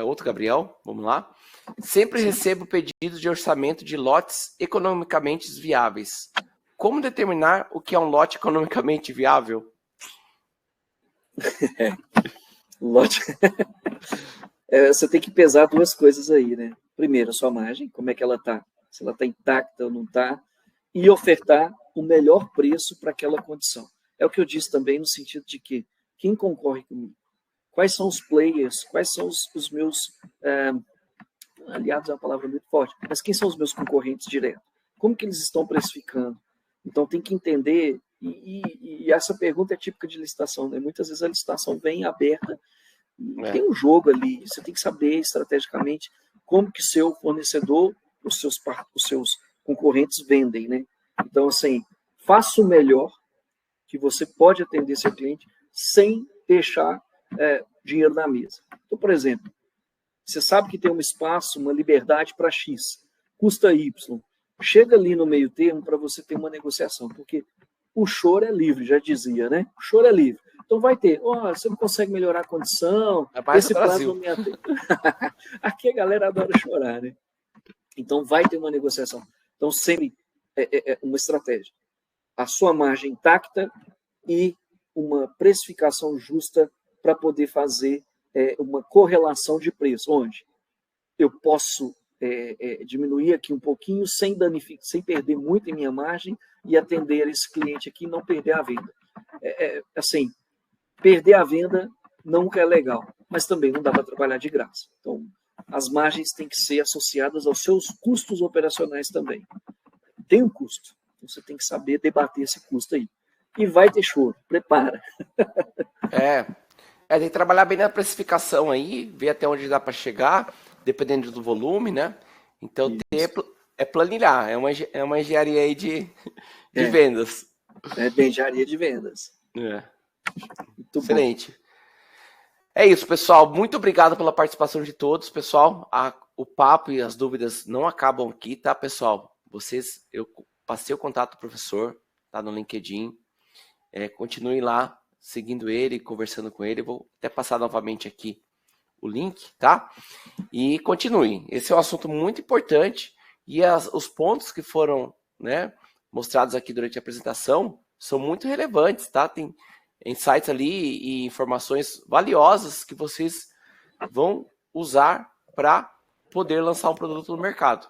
outro Gabriel. Vamos lá. Sempre recebo pedidos de orçamento de lotes economicamente viáveis. Como determinar o que é um lote economicamente viável? Lote. Você tem que pesar duas coisas aí, né? Primeiro, a sua margem, como é que ela está? Se ela está intacta ou não está. E ofertar o melhor preço para aquela condição. É o que eu disse também no sentido de que quem concorre comigo? Quais são os players? Quais são os meus... aliados é uma palavra muito forte, mas quem são os meus concorrentes diretos? Como que eles estão precificando? Então tem que entender, e essa pergunta é típica de licitação, né? Muitas vezes a licitação vem aberta, tem um jogo ali, você tem que saber estrategicamente como que seu fornecedor, os seus concorrentes vendem, né? Então, assim, faça o melhor que você pode atender seu cliente sem deixar dinheiro na mesa. Então, por exemplo, você sabe que tem um espaço, uma liberdade para X, custa Y. Chega ali no meio termo para você ter uma negociação, porque o choro é livre, já dizia, né? O choro é livre. Então vai ter, você não consegue melhorar a condição, esse plano não me atende. Aqui a galera adora chorar, né? Então vai ter uma negociação. Então sempre é uma estratégia. A sua margem intacta e uma precificação justa para poder fazer uma correlação de preço, onde eu posso diminuir aqui um pouquinho sem perder muito em minha margem e atender esse cliente aqui e não perder a venda. Assim, perder a venda nunca é legal, mas também não dá para trabalhar de graça. Então, as margens têm que ser associadas aos seus custos operacionais também. Tem um custo, então você tem que saber debater esse custo aí. E vai ter choro, prepara. Tem que trabalhar bem na precificação aí, ver até onde dá para chegar, dependendo do volume, né? Então, planilhar, é uma engenharia aí de vendas. É engenharia de vendas. Muito excelente. Bom. É isso, pessoal. Muito obrigado pela participação de todos, pessoal. O papo e as dúvidas não acabam aqui, tá, pessoal? Eu passei o contato do professor, tá no LinkedIn. Continue lá, seguindo ele, conversando com ele. Vou até passar novamente aqui o link, tá? E continue. Esse é um assunto muito importante e os pontos que foram, né, mostrados aqui durante a apresentação são muito relevantes, tá? Tem insights ali e informações valiosas que vocês vão usar para poder lançar um produto no mercado,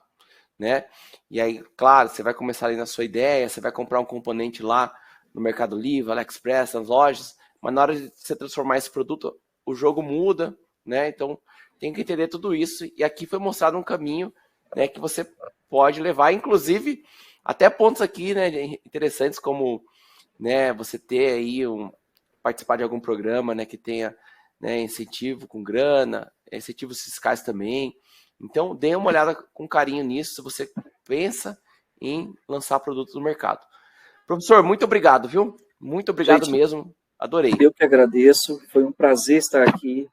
né? E aí, claro, você vai começar ali na sua ideia, você vai comprar um componente lá no Mercado Livre, AliExpress, nas lojas, mas na hora de você transformar esse produto, o jogo muda, né? Então, tem que entender tudo isso. E aqui foi mostrado um caminho, né, que você pode levar, inclusive, até pontos aqui, né, interessantes como, né, você ter aí participar de algum programa, né, que tenha, né, incentivo com grana, incentivos fiscais também. Então, dê uma olhada com carinho nisso, se você pensa em lançar produtos no mercado. Professor, muito obrigado, viu? Muito obrigado mesmo. Adorei. Eu que agradeço. Foi um prazer estar aqui.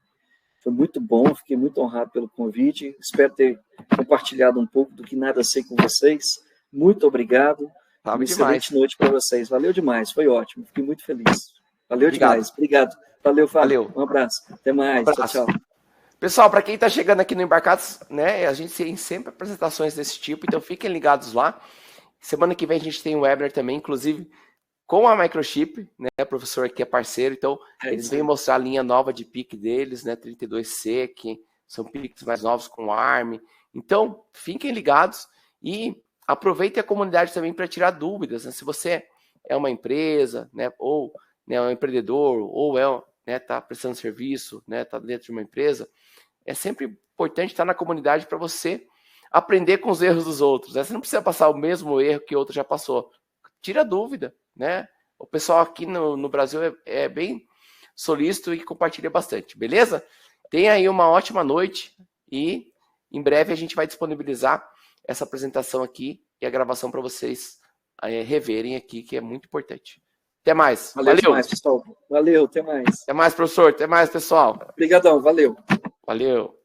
Foi muito bom, fiquei muito honrado pelo convite. Espero ter compartilhado um pouco do que nada sei com vocês. Muito obrigado. Uma excelente noite para vocês. Valeu demais, foi ótimo. Fiquei muito feliz. Valeu demais. Obrigado. Valeu, Fábio. Valeu. Um abraço. Até mais. Tchau, tchau. Pessoal, para quem está chegando aqui no Embarcados, né, a gente tem sempre apresentações desse tipo, então fiquem ligados lá. Semana que vem a gente tem um webinar também, inclusive com a Microchip, né, o professor aqui é parceiro, então eles vêm mostrar a linha nova de PIC deles, né, 32C, que são PICs mais novos com ARM. Então, fiquem ligados e aproveitem a comunidade também para tirar dúvidas, né? Se você é uma empresa, né, ou né, um empreendedor, ou tá prestando serviço, né, tá dentro de uma empresa, é sempre importante estar na comunidade para você aprender com os erros dos outros, né? Você não precisa passar o mesmo erro que o outro já passou. Tira dúvida, né? O pessoal aqui no Brasil é bem solícito e compartilha bastante, beleza? Tenha aí uma ótima noite e em breve a gente vai disponibilizar essa apresentação aqui e a gravação para vocês reverem aqui, que é muito importante. Até mais. Valeu demais, pessoal. Valeu, até mais. Até mais, professor. Até mais, pessoal. Obrigadão, valeu. Valeu.